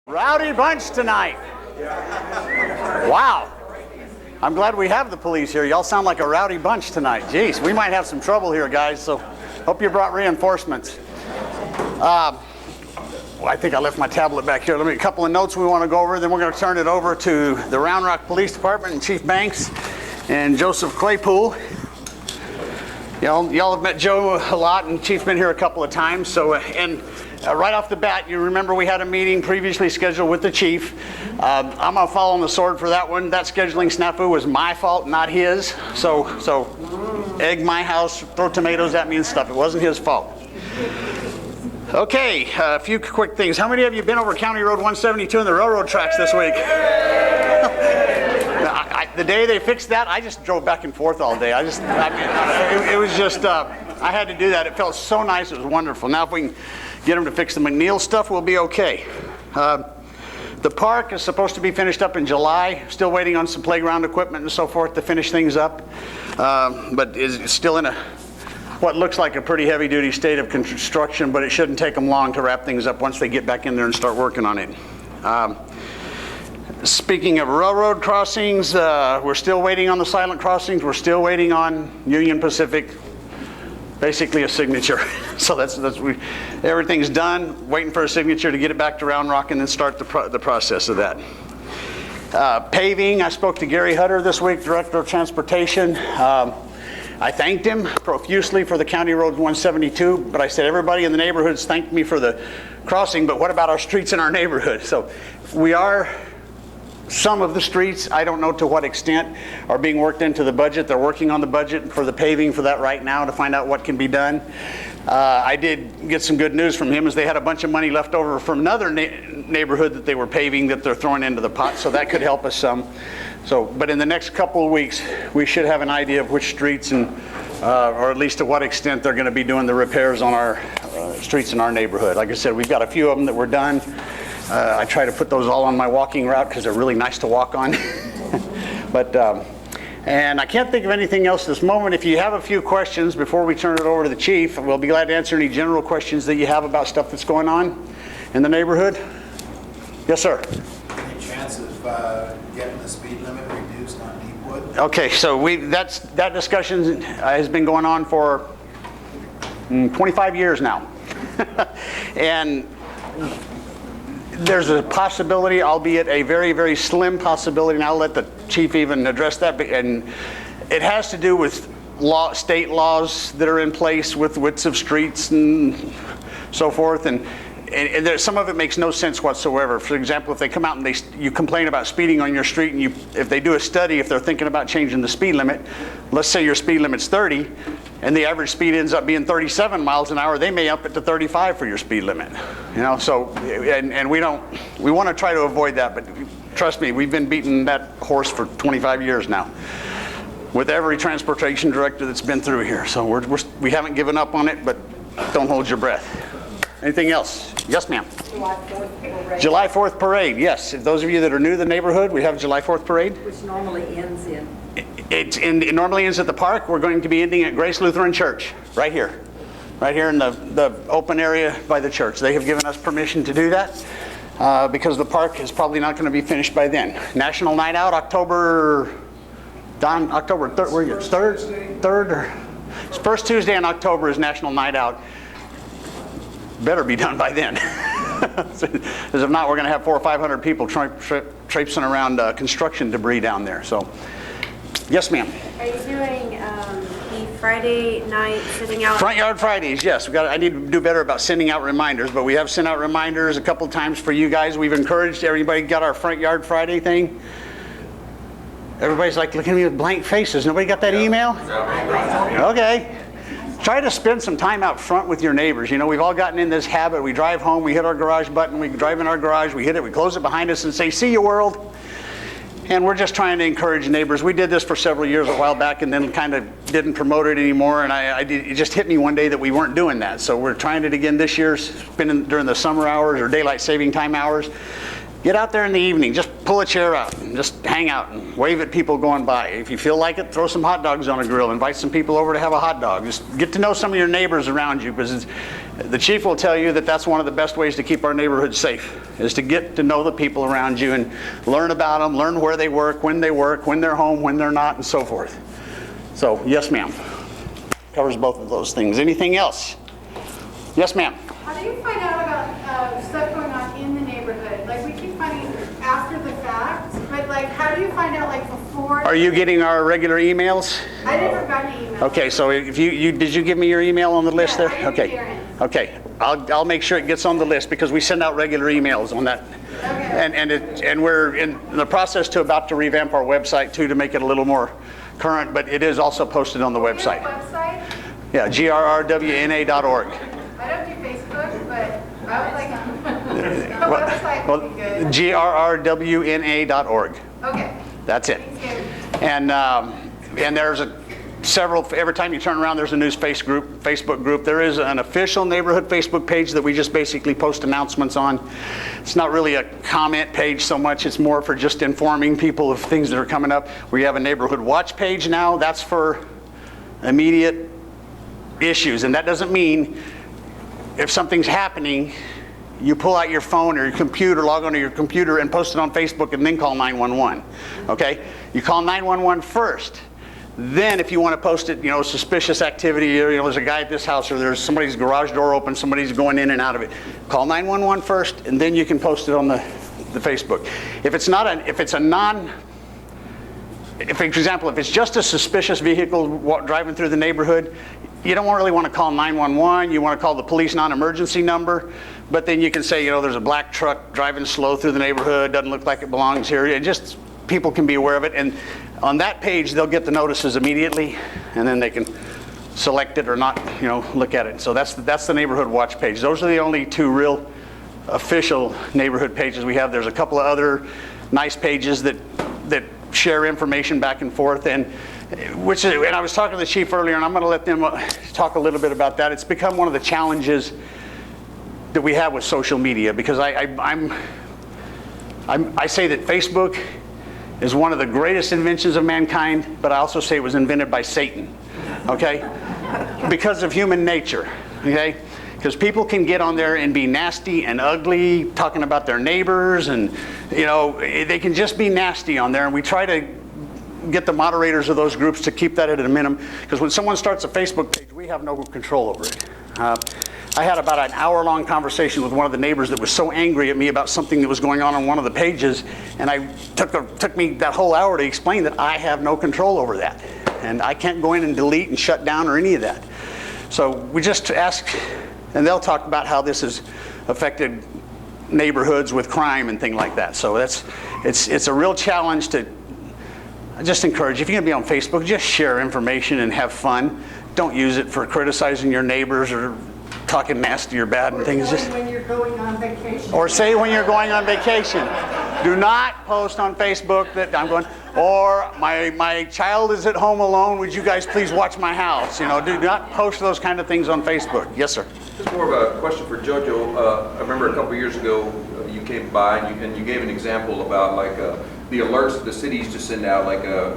Rowdy bunch tonight. Wow. I'm glad we have the police here. Y'all sound like a rowdy bunch tonight. Jeez, we might have some trouble here, guys, so hope you brought reinforcements. Well, I think I left my tablet back here. Let me a couple of notes we want to go over, then we're going to turn it over to the Round Rock Police Department and Chief Banks and Joseph Claypool. Y'all have met Joe a lot, and Chief's been here a couple of times. So, right off the bat, you remember we had a meeting previously scheduled with the chief. I'm gonna fall on the sword for that one. That scheduling snafu was my fault, not his. So egg my house, throw tomatoes at me and stuff. It wasn't his fault. Okay, a few quick things. How many of you been over County Road 172 and the railroad tracks this week? The day they fixed that, I just drove back and forth all day. It was just, I had to do that. It felt so nice. It was wonderful. Now if we can get them to fix the McNeil stuff, we'll be okay. The park is supposed to be finished up in July. Still waiting on some playground equipment and so forth to finish things up. But is still in what looks like a pretty heavy-duty state of construction, but it shouldn't take them long to wrap things up once they get back in there and start working on it. Speaking of railroad crossings, we're still waiting on the silent crossings. We're still waiting on Union Pacific, basically a signature. So everything's done, waiting for a signature to get it back to Round Rock and then start the process of that. Paving, I spoke to Gary Hutter this week, Director of Transportation. I thanked him profusely for the County Road 172, but I said everybody in the neighborhoods thanked me for the crossing, but what about our streets in our neighborhood? So some of the streets, I don't know to what extent, are being worked into the budget. They're working on the budget for the paving for that right now to find out what can be done. I did get some good news from him as they had a bunch of money left over from another neighborhood that they were paving that they're throwing into the pot, so that could help us some. But in the next couple of weeks, we should have an idea of which streets and, or at least to what extent they're going to be doing the repairs on our streets in our neighborhood. Like I said, we've got a few of them that were done. I try to put those all on my walking route because they're really nice to walk on. And I can't think of anything else this moment. If you have a few questions before we turn it over to the chief, we'll be glad to answer any general questions that you have about stuff that's going on in the neighborhood. Yes, sir. Any chance of getting the speed limit reduced on Deepwood? Okay, so that discussion has been going on for 25 years now. And there's a possibility, albeit a very, very slim possibility, and I'll let the chief even address that, and it has to do with state laws that are in place with widths of streets and so forth, and some of it makes no sense whatsoever. For example, if they come out and you complain about speeding on your street, and if they do a study, if they're thinking about changing the speed limit, let's say your speed limit's 30, and the average speed ends up being 37 miles an hour, they may up it to 35 for your speed limit. So, and we want to try to avoid that, but trust me, we've been beating that horse for 25 years now with every transportation director that's been through here. So we haven't given up on it, but don't hold your breath. Anything else? Yes, ma'am. July 4th parade. July 4th parade, yes. If those of you that are new to the neighborhood, we have a July 4th parade. Which normally ends in? It normally ends at the park. We're going to be ending at Grace Lutheran Church, right here in the open area by the church. They have given us permission to do that because the park is probably not going to be finished by then. National Night Out, October 3rd, or first Tuesday in October is National Night Out. Better be done by then. Because if not, we're going to have 400 or 500 people traipsing around construction debris down there. So, yes, ma'am. Are you doing the Friday night sitting out? Front Yard Fridays, yes. I need to do better about sending out reminders, but we have sent out reminders a couple times for you guys. We've encouraged everybody. Got our Front Yard Friday thing. Everybody's like looking at me with blank faces. Nobody got that email? Okay. Try to spend some time out front with your neighbors. We've all gotten in this habit. We drive home, we hit our garage button, we drive in our garage, we hit it, we close it behind us and say, "See you, world." And we're just trying to encourage neighbors. We did this for several years a while back and then kind of didn't promote it anymore. And it just hit me one day that we weren't doing that. So we're trying it again this year, during the summer hours or daylight saving time hours. Get out there in the evening, just pull a chair out and just hang out and wave at people going by. If you feel like it, throw some hot dogs on a grill, invite some people over to have a hot dog. Just get to know some of your neighbors around you, because The chief will tell you that that's one of the best ways to keep our neighborhood safe, is to get to know the people around you and learn about them, learn where they work, when they're home, when they're not, and so forth. So, yes, ma'am. Covers both of those things. Anything else? Yes, ma'am. How do you find out about stuff going on in the neighborhood? Like, we keep finding after the fact, but like, how do you find out like before? Are you getting our regular emails? I never got an email. Okay, so if did you give me your email on the list Yeah, there? I gave Okay. Darren. Okay, I'll make sure it gets on the list because we send out regular emails on that. Okay. And we're in the process about to revamp our website too to make it a little more current, but it is also posted on the Your website. website? Yeah, grrwna.org. I don't do Facebook, but I would like a website Well, would be good. grrwna.org. Okay. That's it. Thank you. And there's every time you turn around, there's a new Facebook group. There is an official neighborhood Facebook page that we just basically post announcements on. It's not really a comment page so much. It's more for just informing people of things that are coming up. We have a neighborhood watch page now. That's for immediate issues. And that doesn't mean if something's happening, you pull out your phone or your computer, log onto your computer and post it on Facebook and then call 911, okay? You call 911 first. Then if you want to post it, suspicious activity, there's a guy at this house or there's somebody's garage door open, somebody's going in and out of it. Call 911 first and then you can post it on the Facebook. For example, if it's just a suspicious vehicle driving through the neighborhood, you don't really want to call 911. You want to call the police non-emergency number. But then you can say, there's a black truck driving slow through the neighborhood, doesn't look like it belongs here. People can be aware of it. And on that page, they'll get the notices immediately, and then they can select it or not, look at it. So that's the neighborhood watch page. Those are the only two real official neighborhood pages we have. There's a couple of other nice pages that share information back and forth, and I was talking to the chief earlier, and I'm going to let them talk a little bit about that. It's become one of the challenges that we have with social media, because I say that Facebook is one of the greatest inventions of mankind, but I also say it was invented by Satan, okay? Because of human nature, okay? Because people can get on there and be nasty and ugly, talking about their neighbors, and they can just be nasty on there, and we try to get the moderators of those groups to keep that at a minimum, because when someone starts a Facebook page, we have no control over it. I had about an hour-long conversation with one of the neighbors that was so angry at me about something that was going on one of the pages, and took me that whole hour to explain that I have no control over that, and I can't go in and delete and shut down or any of that. So we just ask, and they'll talk about how this has affected neighborhoods with crime and things like that. So it's a real challenge to. I just encourage you, if you're going to be on Facebook, just share information and have fun. Don't use it for criticizing your neighbors or talking nasty or bad and things. Or when you're going on vacation. Or say when you're going on vacation. Do not post on Facebook that I'm going, or my child is at home alone, would you guys please watch my house? Do not post those kind of things on Facebook. Yes, sir. Just more of a question for JoJo. I remember a couple of years ago, you came by and you gave an example about the alerts that the city used to send out, like a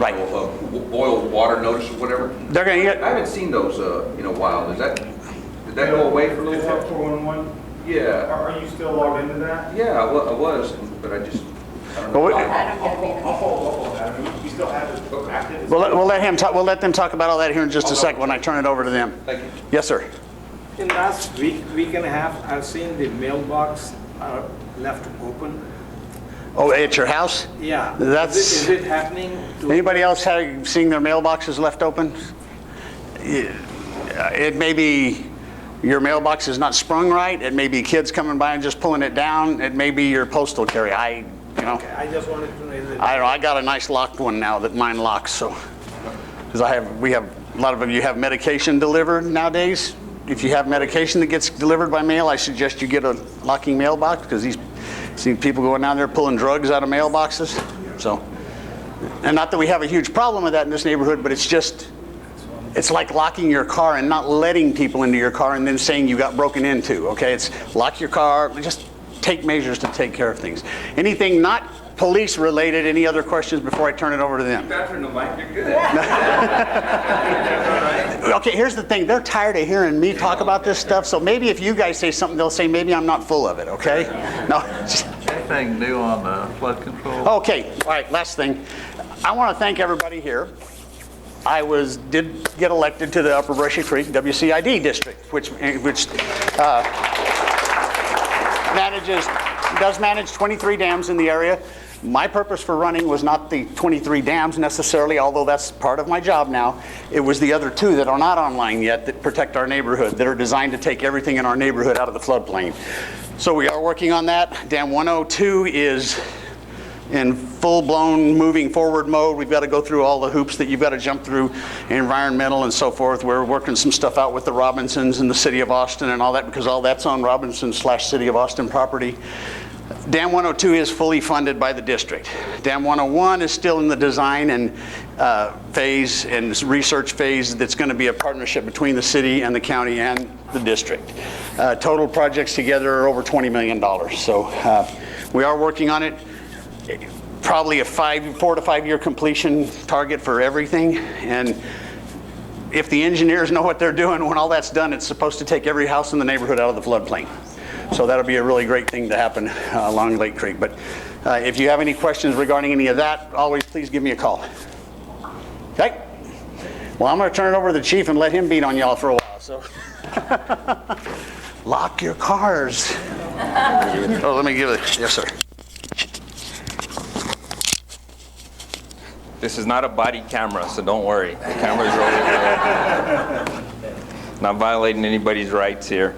boil water notice or whatever. They're going to get. I haven't seen those in a while. Did that go away for a little Just while? have 411? Yeah. Are you still logged into that? Yeah, I was, but I don't know. Well, I don't get it. I'll follow up on that. I mean, you still have it active? we'll let him talk. We'll let them talk about all that here in just a second when I turn it over to them. Thank you. Yes, sir. In last week and a half, I've seen the mailbox left open. Oh, at your house? Yeah. Is it happening to? Anybody else seeing their mailboxes left open? It may be your mailbox is not sprung right. It may be kids coming by and just pulling it down. It may be your postal carrier. Okay, I just wanted to know that. I don't know. I got a nice locked one now that mine locks. So, because we have a lot of you have medication delivered nowadays. If you have medication that gets delivered by mail, I suggest you get a locking mailbox, because see people going down there pulling drugs out of mailboxes. So, and not that we have a huge problem with that in this neighborhood, but it's like locking your car and not letting people into your car and then saying you got broken into. Okay, it's lock your car. Just take measures to take care of things. Anything not police related, any other questions before I turn it over to them? Patrick, the mic, you're good. Okay, here's the thing. They're tired of hearing me talk about this stuff, so maybe if you guys say something, they'll say maybe I'm not full of it, okay? No. Anything new on flood control? Okay, all right, last thing. I want to thank everybody here. I did get elected to the Upper Brushy Creek WCID district, which does manage 23 dams in the area. My purpose for running was not the 23 dams necessarily, although that's part of my job now. It was the other 2 that are not online yet that protect our neighborhood, that are designed to take everything in our neighborhood out of the floodplain. So we are working on that. Dam 102 is in full-blown moving forward mode. We've got to go through all the hoops that you've got to jump through, environmental and so forth. We're working some stuff out with the Robinsons and the City of Austin and all that, because all that's on Robinson/City of Austin property. Dam 102 is fully funded by the district. Dam 101 is still in the design and phase and research phase. That's going to be a partnership between the city and the county and the district. Total projects together are over $20 million. So we are working on it. Probably a 4 to 5 year completion target for everything. And if the engineers know what they're doing, when all that's done, it's supposed to take every house in the neighborhood out of the floodplain. So that'll be a really great thing to happen along Lake Creek. But if you have any questions regarding any of that, always please give me a call. Okay? Well, I'm going to turn it over to the chief and let him beat on y'all for a while. So lock your cars. Oh, let me give it. Yes, sir. This is not a body camera, so don't worry. The camera's over there. Not violating anybody's rights here.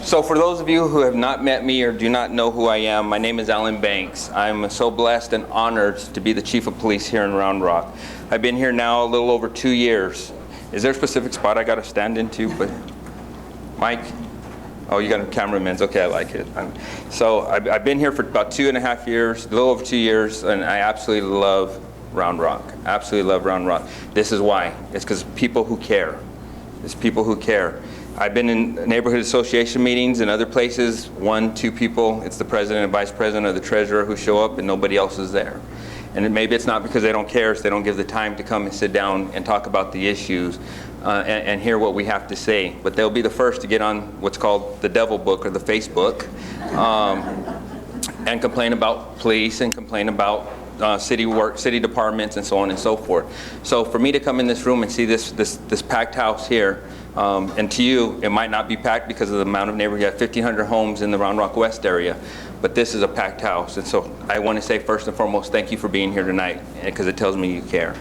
So for those of you who have not met me or do not know who I am, my name is Alan Banks. I'm so blessed and honored to be the chief of police here in Round Rock. I've been here now a little over 2 years. Is there a specific spot I got to stand into? But Mike? Oh, you got a cameraman's. Okay, I like it. So I've been here for about 2.5 years, a little over 2 years, and I absolutely love Round Rock. Absolutely love Round Rock. This is why. It's because people who care. It's people who care. I've been in neighborhood association meetings and other places, 1, 2 people. It's the president and vice president or the treasurer who show up and nobody else is there. And maybe it's not because they don't care, it's they don't give the time to come and sit down and talk about the issues and hear what we have to say. But they'll be the first to get on what's called the devil book or the Facebook and complain about police and complain about city work, city departments, and so on and so forth. So for me to come in this room and see this packed house here, and to you, it might not be packed because of the amount of neighborhood. You have 1,500 homes in the Round Rock West area, but this is a packed house. And so I want to say first and foremost, thank you for being here tonight, because it tells me you care.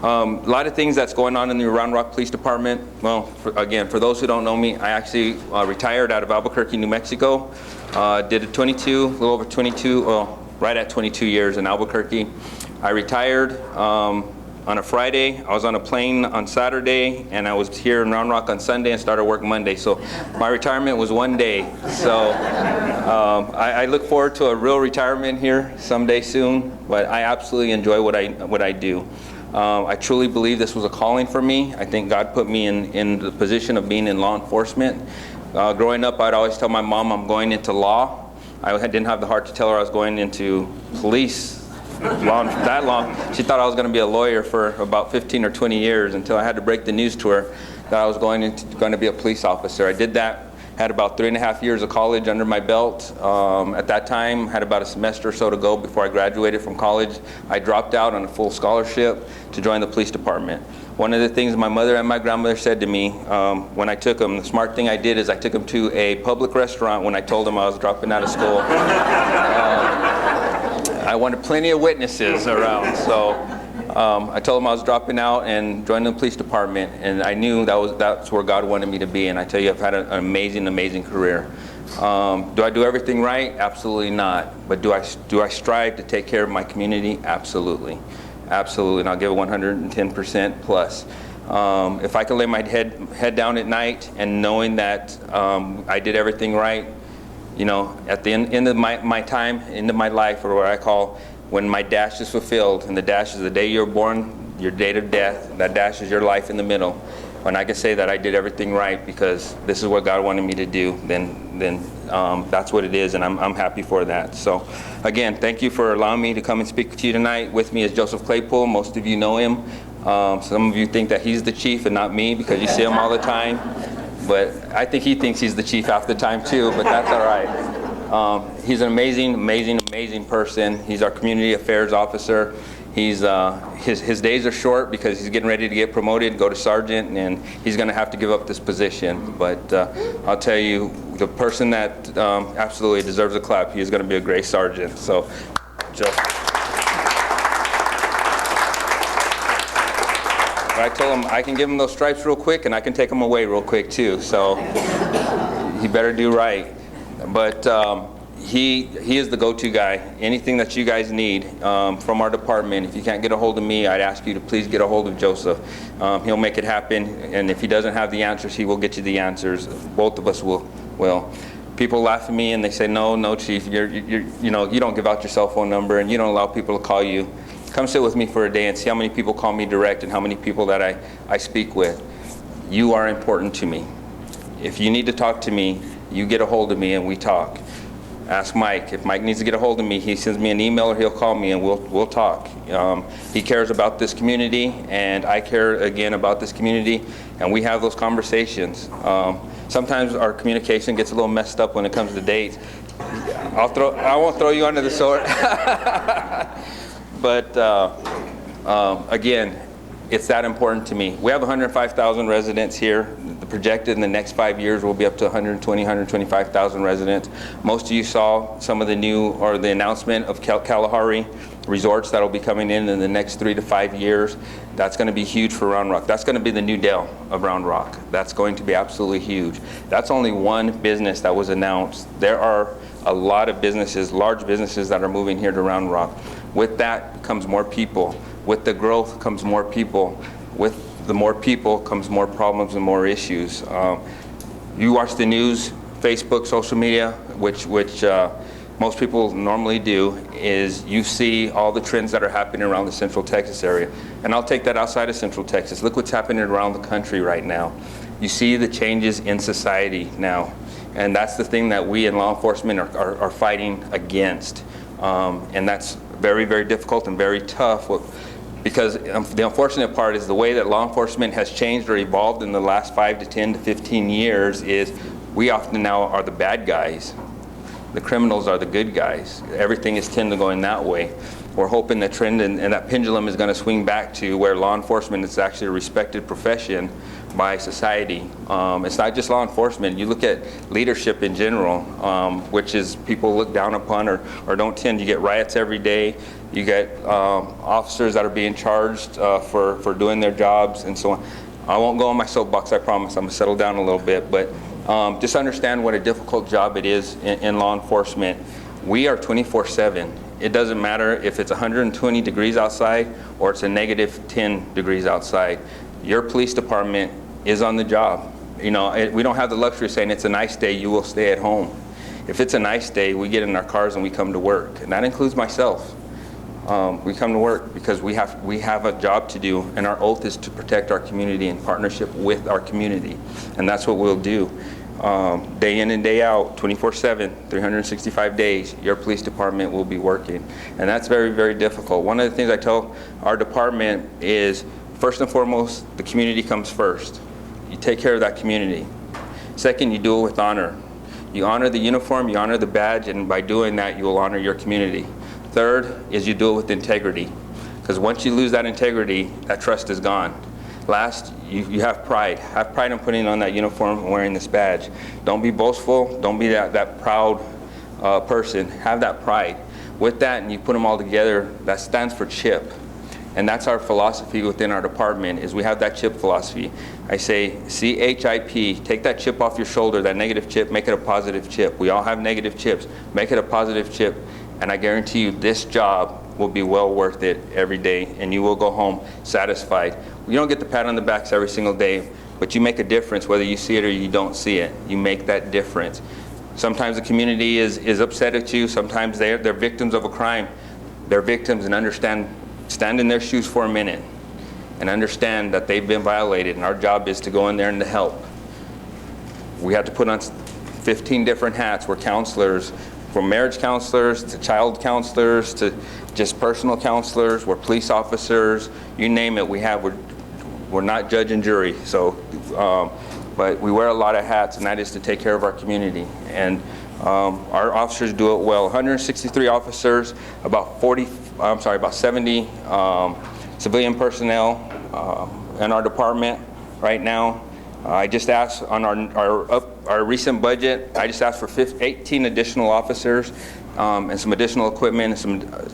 A lot of things that's going on in the Round Rock Police Department. Well, again, for those who don't know me, I actually retired out of Albuquerque, New Mexico. Did a little over 22, well, right at 22 years in Albuquerque. I retired on a Friday. I was on a plane on Saturday, and I was here in Round Rock on Sunday and started work Monday. So my retirement was 1 day. So I look forward to a real retirement here someday soon, but I absolutely enjoy what I do. I truly believe this was a calling for me. I think God put me in the position of being in law enforcement. Growing up, I'd always tell my mom I'm going into law. I didn't have the heart to tell her I was going into police that long. She thought I was going to be a lawyer for about 15 or 20 years until I had to break the news to her that I was going to be a police officer. I did that, had about 3.5 years of college under my belt. At that time, had about a semester or so to go before I graduated from college. I dropped out on a full scholarship to join the police department. One of the things my mother and my grandmother said to me when I took them, the smart thing I did is I took them to a public restaurant when I told them I was dropping out of school. I wanted plenty of witnesses around, so I told them I was dropping out and joining the police department, and I knew that's where God wanted me to be. And I tell you, I've had an amazing career. Do I do everything right? Absolutely not. But do I strive to take care of my community? Absolutely. Absolutely, and I'll give it 110% plus. If I can lay my head down at night and knowing that I did everything right, you know, at the end of my time, end of my life, or what I call when my dash is fulfilled, and the dash is the day you're born, your date of death, that dash is your life in the middle. When I can say that I did everything right because this is what God wanted me to do, then That's what it is, and I'm happy for that. So, again, thank you for allowing me to come and speak to you tonight. With me is Joseph Claypool. Most of you know him. Some of you think that he's the chief and not me because you see him all the time. But I think he thinks he's the chief half the time too, but that's all right. He's an amazing person. He's our community affairs officer. He's his days are short because he's getting ready to get promoted, go to sergeant, and he's going to have to give up this position. But I'll tell you, the person that absolutely deserves a clap, he is going to be a great sergeant. So, just. I told him I can give him those stripes real quick, and I can take them away real quick too. So he better do right. But he is the go-to guy. Anything that you guys need from our department, if you can't get a hold of me, I'd ask you to please get a hold of Joseph. He'll make it happen, and if he doesn't have the answers, he will get you the answers. Both of us will. People laugh at me and they say, "No, Chief, you don't give out your cell phone number and you don't allow people to call you." Come sit with me for a day and see how many people call me direct and how many people that I speak with. You are important to me. If you need to talk to me, you get a hold of me and we talk. Ask Mike. If Mike needs to get a hold of me, he sends me an email or he'll call me and we'll talk. He cares about this community and I care again about this community, and we have those conversations. Sometimes our communication gets a little messed up when it comes to dates. I won't throw you under the sword. But again, it's that important to me. We have 105,000 residents here. The projected in the next 5 years will be up to 120, 125,000 residents. Most of you saw some of the the announcement of Kalahari resorts that will be coming in the next 3 to 5 years. That's going to be huge for Round Rock. That's going to be the new Dell of Round Rock. That's going to be absolutely huge. That's only one business that was announced. There are a lot of businesses, large businesses that are moving here to Round Rock. With that comes more people. With the growth comes more people. With the more people comes more problems and more issues. You watch the news, Facebook, social media, which most people normally do, is you see all the trends that are happening around the Central Texas area. And I'll take that outside of Central Texas. Look what's happening around the country right now. You see the changes in society now. And that's the thing that we in law enforcement are fighting against. And that's very, very difficult and very tough, because the unfortunate part is the way that law enforcement has changed or evolved in the last 5 to 10 to 15 years is we often now are the bad guys. The criminals are the good guys. Everything is tending to go in that way. We're hoping the trend and that pendulum is going to swing back to where law enforcement is actually a respected profession by society. It's not just law enforcement. You look at leadership in general, which is people look down upon or don't tend. You get riots every day. You get officers that are being charged for doing their jobs and so on. I won't go on my soapbox, I promise. I'm going to settle down a little bit. But just understand what a difficult job it is in law enforcement. We are 24/7. It doesn't matter if it's 120 degrees outside or it's a negative 10 degrees outside. Your police department is on the job. We don't have the luxury of saying it's a nice day, you will stay at home. If it's a nice day, we get in our cars and we come to work, and that includes myself. We come to work because we have a job to do, and our oath is to protect our community in partnership with our community, and that's what we'll do. Day in and day out, 24/7, 365 days, your police department will be working, and that's very, very difficult. One of the things I tell our department is, first and foremost, the community comes first. You take care of that community. Second, you do it with honor. You honor the uniform, you honor the badge, and by doing that, you will honor your community. Third is you do it with integrity, because once you lose that integrity, that trust is gone. Last, you have pride. Have pride in putting on that uniform and wearing this badge. Don't be boastful. Don't be that proud person. Have that pride. With that, and you put them all together, that stands for CHIP. And that's our philosophy within our department, is we have that CHIP philosophy. I say, CHIP, take that chip off your shoulder, that negative chip, make it a positive chip. We all have negative chips. Make it a positive chip, and I guarantee you this job will be well worth it every day, and you will go home satisfied. You don't get the pat on the backs every single day, but you make a difference whether you see it or you don't see it. You make that difference. Sometimes the community is upset at you. Sometimes they're victims of a crime. They're victims, and stand in their shoes for a minute and understand that they've been violated, and our job is to go in there and to help. We have to put on 15 different hats. We're counselors, from marriage counselors to child counselors to just personal counselors. We're police officers, you name it. We're not judge and jury. So, but we wear a lot of hats, and that is to take care of our community. And our officers do it well. 163 officers, about 70 civilian personnel in our department right now. I just asked on our recent budget, I just asked for 18 additional officers and some additional equipment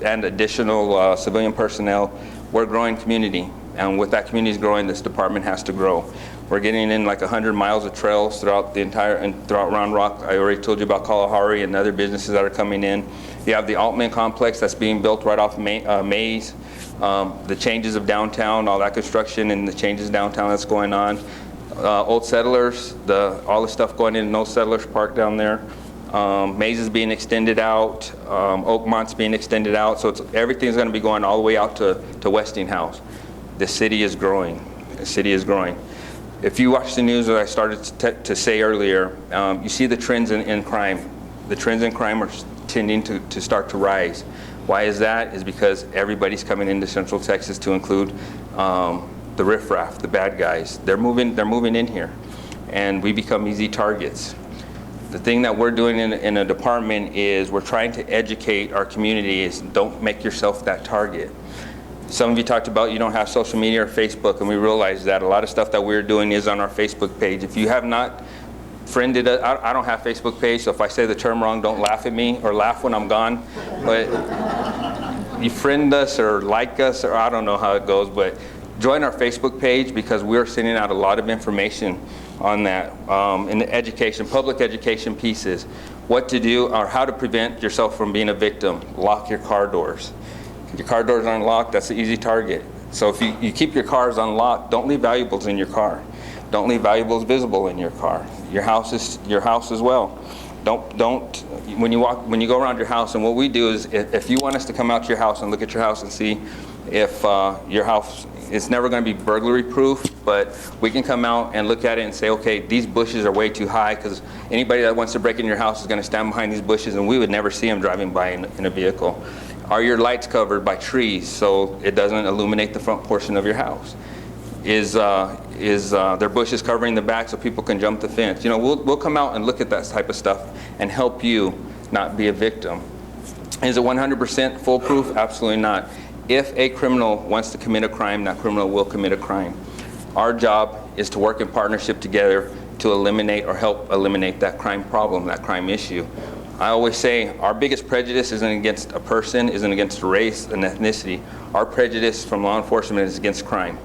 and additional civilian personnel. We're a growing community, and with that community growing, this department has to grow. We're getting in like 100 miles of trails throughout throughout Round Rock. I already told you about Kalahari and other businesses that are coming in. You have the Altman complex that's being built right off Mays. The changes of downtown, all that construction and the changes downtown that's going on. Old Settlers, all the stuff going in Old Settlers Park down there. Mays is being extended out. Oakmont's being extended out. So everything's going to be going all the way out to Westinghouse. The city is growing. The city is growing. If you watch the news, as I started to say earlier, you see the trends in crime. The trends in crime are tending to start to rise. Why is that? Is because everybody's coming into Central Texas, to include the riffraff, the bad guys. They're moving in here, and we become easy targets. The thing that we're doing in a department is we're trying to educate our community is don't make yourself that target. Some of you talked about you don't have social media or Facebook, and we realize that a lot of stuff that we're doing is on our Facebook page. If you have not friended us, I don't have Facebook page, so if I say the term wrong, don't laugh at me or laugh when I'm gone. But you friend us or like us, or I don't know how it goes, but join our Facebook page, because we're sending out a lot of information on that in the education, public education pieces, what to do or how to prevent yourself from being a victim. Lock your car doors. If your car doors aren't locked, that's an easy target. So if you keep your cars unlocked, don't leave valuables in your car. Don't leave valuables visible in your car. Your house as well. Don't when you go around your house, and what we do is if you want us to come out to your house and look at your house and see if your house, it's never going to be burglary proof, but we can come out and look at it and say, okay, these bushes are way too high, because anybody that wants to break in your house is going to stand behind these bushes, and we would never see them driving by in a vehicle. Are your lights covered by trees so it doesn't illuminate the front portion of your house? Is there bushes covering the back so people can jump the fence? You know, we'll come out and look at that type of stuff and help you not be a victim. Is it 100% foolproof? Absolutely not. If a criminal wants to commit a crime, that criminal will commit a crime. Our job is to work in partnership together to eliminate or help eliminate that crime problem, that crime issue. I always say our biggest prejudice isn't against a person, isn't against race and ethnicity. Our prejudice from law enforcement is against crime.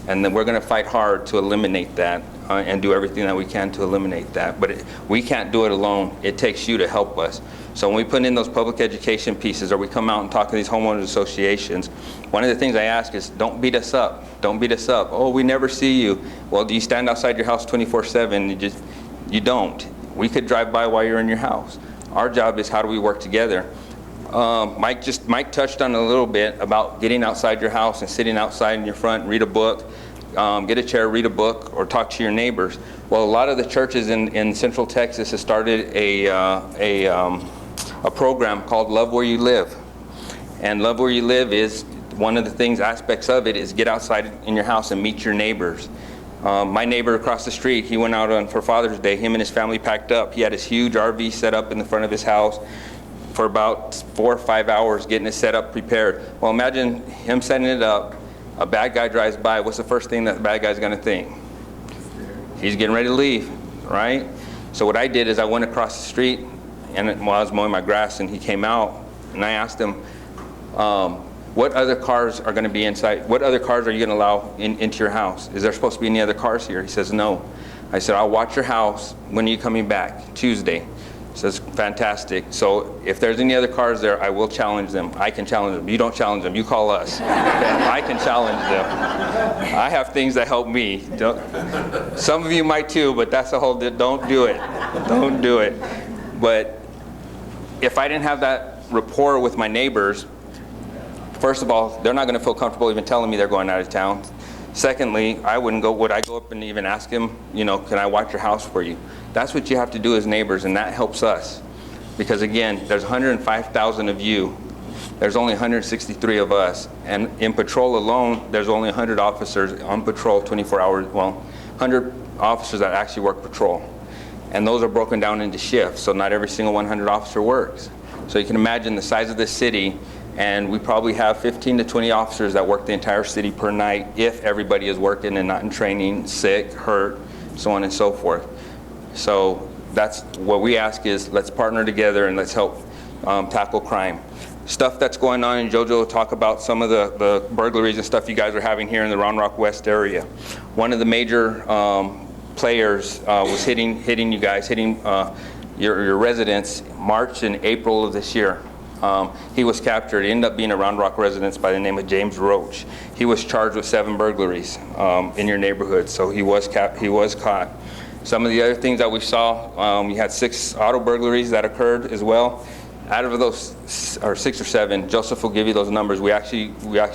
And then we're going to fight hard to eliminate that and do everything that we can to eliminate that. But we can't do it alone. It takes you to help us. So when we put in those public education pieces, or we come out and talk to these homeowners associations, one of the things I ask is, don't beat us up. Don't beat us up. Oh, we never see you. Well, do you stand outside your house 24/7? You don't. We could drive by while you're in your house. Our job is how do we work together. Mike touched on a little bit about getting outside your house and sitting outside in your front, read a book, get a chair, read a book, or talk to your neighbors. Well, a lot of the churches in Central Texas have started a program called Love Where You Live. And Love Where You Live is one of the aspects of it is get outside in your house and meet your neighbors. My neighbor across the street, he went out for Father's Day. Him and his family packed up. He had his huge RV set up in the front of his house for about 4 or 5 hours, getting it set up, prepared. Well, imagine him setting it up. A bad guy drives by. What's the first thing that the bad guy's going to think? He's getting ready to leave, right? So what I did is I went across the street, and while I was mowing my grass, and he came out, and I asked him, what other cars are going to be inside? What other cars are you going to allow into your house? Is there supposed to be any other cars here? He says, no. I said, I'll watch your house. When are you coming back? Tuesday. He says, fantastic. So if there's any other cars there, I will challenge them. I can challenge them. You don't challenge them. You call us. I can challenge them. I have things that help me. Some of you might too, but that's the whole, don't do it. Don't do it. But if I didn't have that rapport with my neighbors, first of all, they're not going to feel comfortable even telling me they're going out of town. Secondly, would I go up and even ask him, can I watch your house for you? That's what you have to do as neighbors, and that helps us. Because again, there's 105,000 of you. There's only 163 of us. And in patrol alone, there's only 100 officers on patrol 24 hours, well, 100 officers that actually work patrol. And those are broken down into shifts, so not every single 100 officer works. So you can imagine the size of this city, and we probably have 15 to 20 officers that work the entire city per night if everybody is working and not in training, sick, hurt, so on and so forth. So that's what we ask is let's partner together and let's help tackle crime. Stuff that's going on, and JoJo will talk about some of the burglaries and stuff you guys are having here in the Round Rock West area. One of the major players was hitting you guys, hitting your residents March and April of this year. He was captured. He ended up being a Round Rock resident by the name of James Roach. He was charged with 7 burglaries in your neighborhood, so he was caught. Some of the other things that we saw, you had 6 auto burglaries that occurred as well. Out of those, or 6 or 7, Joseph will give you those numbers. We actually wrote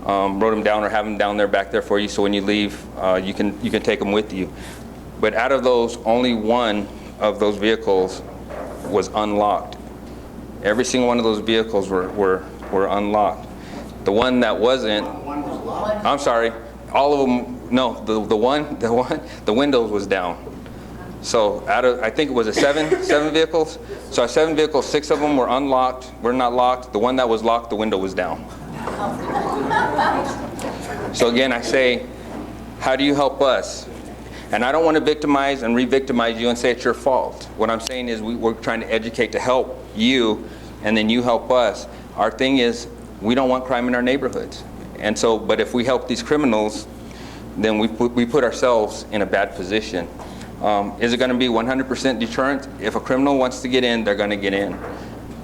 them down or have them down there back there for you, so when you leave, you can take them with you. But out of those, only one of those vehicles was unlocked. Every single one of those vehicles were unlocked. The one that wasn't, I'm sorry, all of them. No, the windows was down. So out of, I think it was a 7 vehicles. So 7 vehicles, 6 of them were unlocked, were not locked. The one that was locked, the window was down. So again, I say, how do you help us? And I don't want to victimize and re-victimize you and say it's your fault. What I'm saying is we're trying to educate to help you, and then you help us. Our thing is, we don't want crime in our neighborhoods. And so, but if we help these criminals, then we put ourselves in a bad position. Is it going to be 100% deterrent? If a criminal wants to get in, they're going to get in.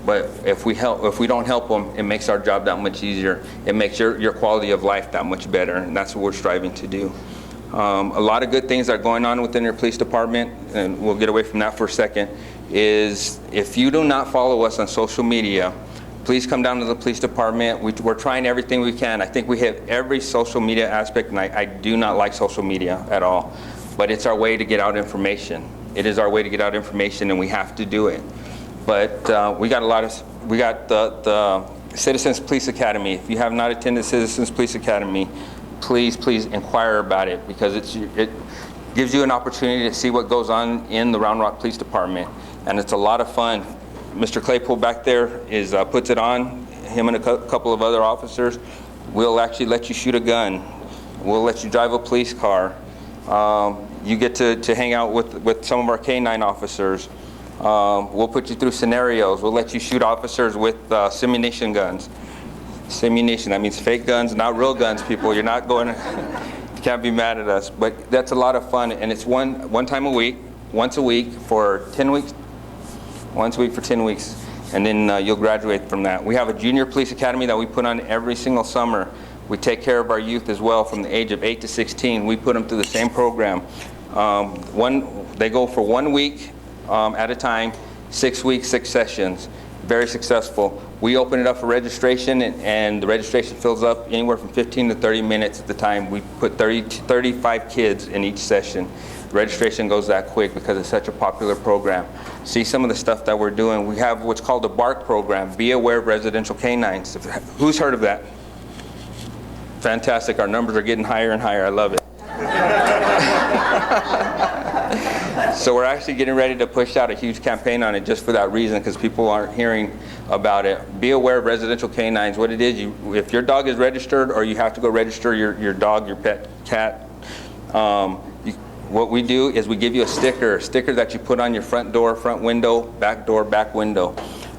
But if we don't help them, it makes our job that much easier. It makes your quality of life that much better, and that's what we're striving to do. A lot of good things that are going on within your police department, and we'll get away from that for a second, is if you do not follow us on social media, please come down to the police department. We're trying everything we can. I think we hit every social media aspect, and I do not like social media at all. But it's our way to get out information. It is our way to get out information, and we have to do it. But we got the Citizens Police Academy. If you have not attended Citizens Police Academy, please inquire about it, because it gives you an opportunity to see what goes on in the Round Rock Police Department, and it's a lot of fun. Mr. Claypool back there puts it on, him and a couple of other officers. We'll actually let you shoot a gun. We'll let you drive a police car. You get to hang out with some of our K-9 officers. We'll put you through scenarios. We'll let you shoot officers with simulation guns. Simulation, that means fake guns, not real guns, people. You're not going to, you can't be mad at us. But that's a lot of fun, and it's one time a week, once a week for 10 weeks. Once a week for 10 weeks, and then you'll graduate from that. We have a junior police academy that we put on every single summer. We take care of our youth as well from the age of 8 to 16. We put them through the same program. They go for 1 week at a time, 6 weeks, 6 sessions. Very successful. We open it up for registration, and the registration fills up anywhere from 15 to 30 minutes at the time. We put 30 to 35 kids in each session. Registration goes that quick because it's such a popular program. See some of the stuff that we're doing. We have what's called the BARC program, Be Aware of Residential Canines. Who's heard of that? Fantastic. Our numbers are getting higher and higher. I love it. So we're actually getting ready to push out a huge campaign on it just for that reason, because people aren't hearing about it. Be aware of residential canines. What it is, if your dog is registered, or you have to go register your dog, your pet cat, what we do is we give you a sticker that you put on your front door, front window, back window.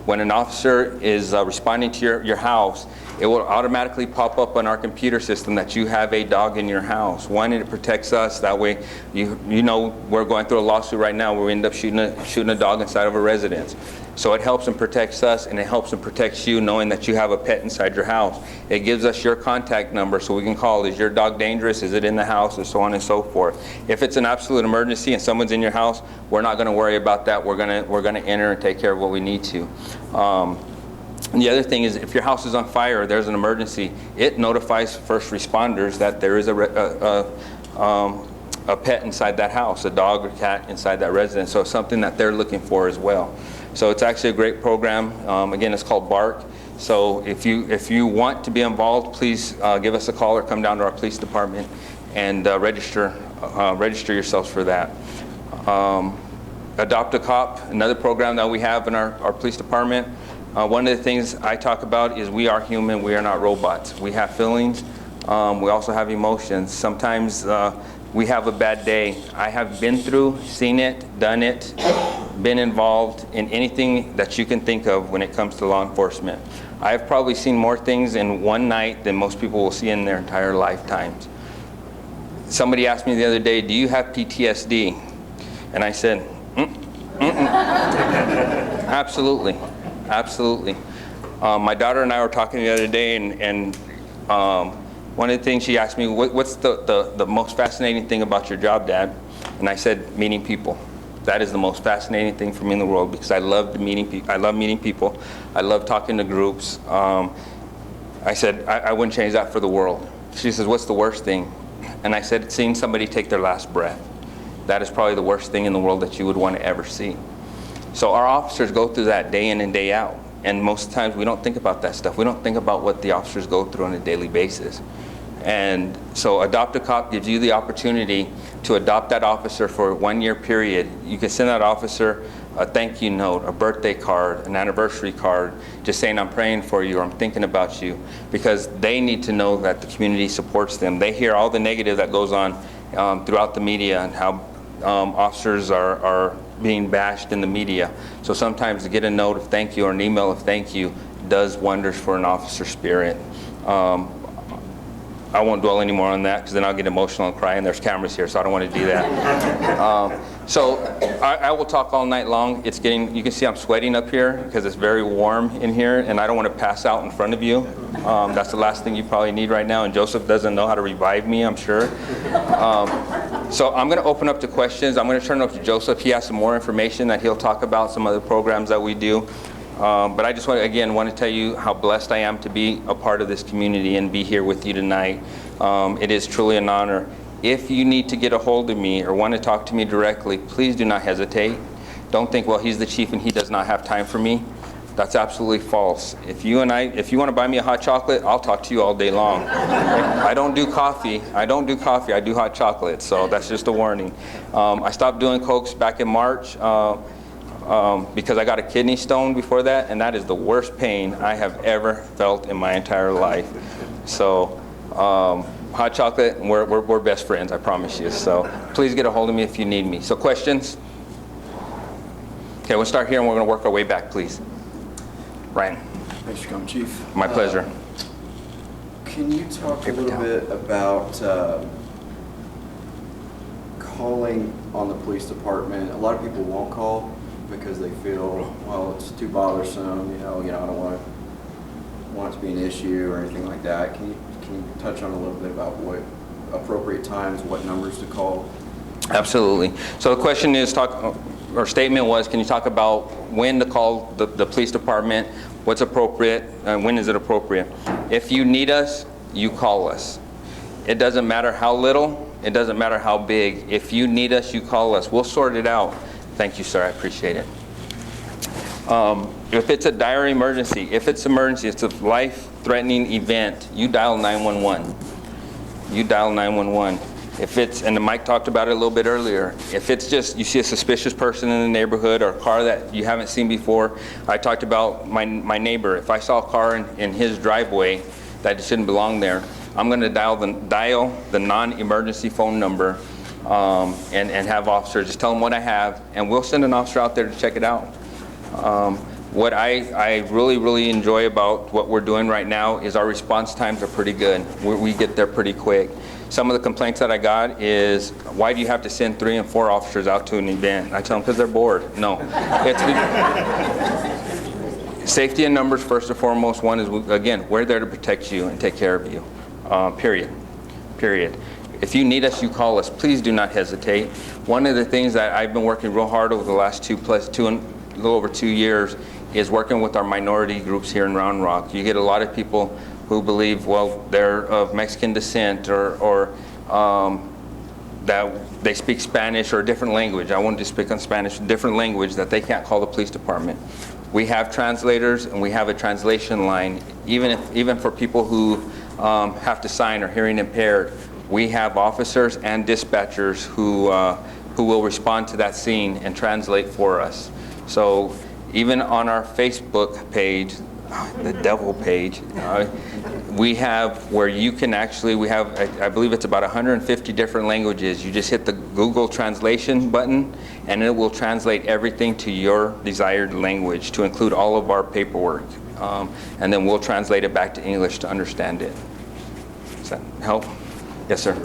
When an officer is responding to your house, it will automatically pop up on our computer system that you have a dog in your house. One, it protects us. That way, you know, we're going through a lawsuit right now where we end up shooting a dog inside of a residence. So it helps and protects us, and it helps and protects you knowing that you have a pet inside your house. It gives us your contact number so we can call. Is your dog dangerous? Is it in the house? And so on and so forth. If it's an absolute emergency and someone's in your house, we're not going to worry about that. We're going to enter and take care of what we need to. And the other thing is, if your house is on fire or there's an emergency, it notifies first responders that there is a pet inside that house, a dog or cat inside that residence. So it's something that they're looking for as well. So it's actually a great program. Again, it's called BARK. So if you want to be involved, please give us a call or come down to our police department and register yourselves for that. Adopt a Cop, another program that we have in our police department. One of the things I talk about is we are human, we are not robots. We have feelings, we also have emotions. Sometimes we have a bad day. I have been through, seen it, done it, been involved in anything that you can think of when it comes to law enforcement. I have probably seen more things in one night than most people will see in their entire lifetimes. Somebody asked me the other day, do you have PTSD? And I said, absolutely, absolutely. My daughter and I were talking the other day, and one of the things she asked me, what's the most fascinating thing about your job, Dad? And I said, meeting people. That is the most fascinating thing for me in the world, because I love meeting people. I love meeting people. I love talking to groups. I said, I wouldn't change that for the world. She says, what's the worst thing? And I said, seeing somebody take their last breath. That is probably the worst thing in the world that you would want to ever see. So our officers go through that day in and day out. And most of the times we don't think about that stuff. We don't think about what the officers go through on a daily basis. And so Adopt a Cop gives you the opportunity to adopt that officer for a 1-year period. You can send that officer a thank you note, a birthday card, an anniversary card, just saying I'm praying for you or I'm thinking about you, because they need to know that the community supports them. They hear all the negative that goes on throughout the media and how officers are being bashed in the media. So sometimes to get a note of thank you or an email of thank you does wonders for an officer's spirit. I won't dwell anymore on that, because then I'll get emotional and cry, and there's cameras here, so I don't want to do that. So I will talk all night long. It's getting, you can see I'm sweating up here because it's very warm in here, and I don't want to pass out in front of you. That's the last thing you probably need right now, and Joseph doesn't know how to revive me, I'm sure. So I'm going to open up to questions. I'm going to turn it over to Joseph. He has some more information that he'll talk about, some other programs that we do. But I just want to tell you how blessed I am to be a part of this community and be here with you tonight. It is truly an honor. If you need to get a hold of me or want to talk to me directly, please do not hesitate. Don't think, well, he's the chief and he does not have time for me. That's absolutely false. If you want to buy me a hot chocolate, I'll talk to you all day long. I don't do coffee. I do hot chocolate. So that's just a warning. I stopped doing Cokes back in March. Because I got a kidney stone before that, and that is the worst pain I have ever felt in my entire life. So hot chocolate, we're best friends, I promise you. So please get a hold of me if you need me. So questions? Okay, we'll start here and we're going to work our way back, please. Ryan. Thanks for coming, Chief. My pleasure. Can you talk a little bit about calling on the police department? A lot of people won't call because they feel, well, it's too bothersome, you know, I don't want it to be an issue or anything like that. Can you touch on a little bit about what appropriate times, what numbers to call? Absolutely. So the question is, statement was, can you talk about when to call the police department, what's appropriate, and when is it appropriate? If you need us, you call us. It doesn't matter how little, it doesn't matter how big. If you need us, you call us. We'll sort it out. Thank you, sir. I appreciate it. If it's a dire emergency, it's a life-threatening event, you dial 911. You dial 911. If it's, and Mike talked about it a little bit earlier, if it's just you see a suspicious person in the neighborhood or a car that you haven't seen before, I talked about my neighbor. If I saw a car in his driveway that shouldn't belong there, I'm going to dial the non-emergency phone number and have officers just tell them what I have, and we'll send an officer out there to check it out. What I really enjoy about what we're doing right now is our response times are pretty good. We get there pretty quick. Some of the complaints that I got is, why do you have to send 3 and 4 officers out to an event? I tell them, because they're bored. No. Safety in numbers, first and foremost. One is, again, we're there to protect you and take care of you. Period. If you need us, you call us. Please do not hesitate. One of the things that I've been working real hard over the last a little over 2 years is working with our minority groups here in Round Rock. You get a lot of people who believe, well, they're of Mexican descent or that they speak Spanish or a different language. I wanted to speak on Spanish, a different language that they can't call the police department. We have translators and we have a translation line. Even for people who have to sign or hearing impaired, we have officers and dispatchers who will respond to that scene and translate for us. So even on our Facebook page, the devil page, we have where you can actually, we have, I believe it's about 150 different languages. You just hit the Google translation button and it will translate everything to your desired language to include all of our paperwork. And then we'll translate it back to English to understand it. Does that help? Yes, sir.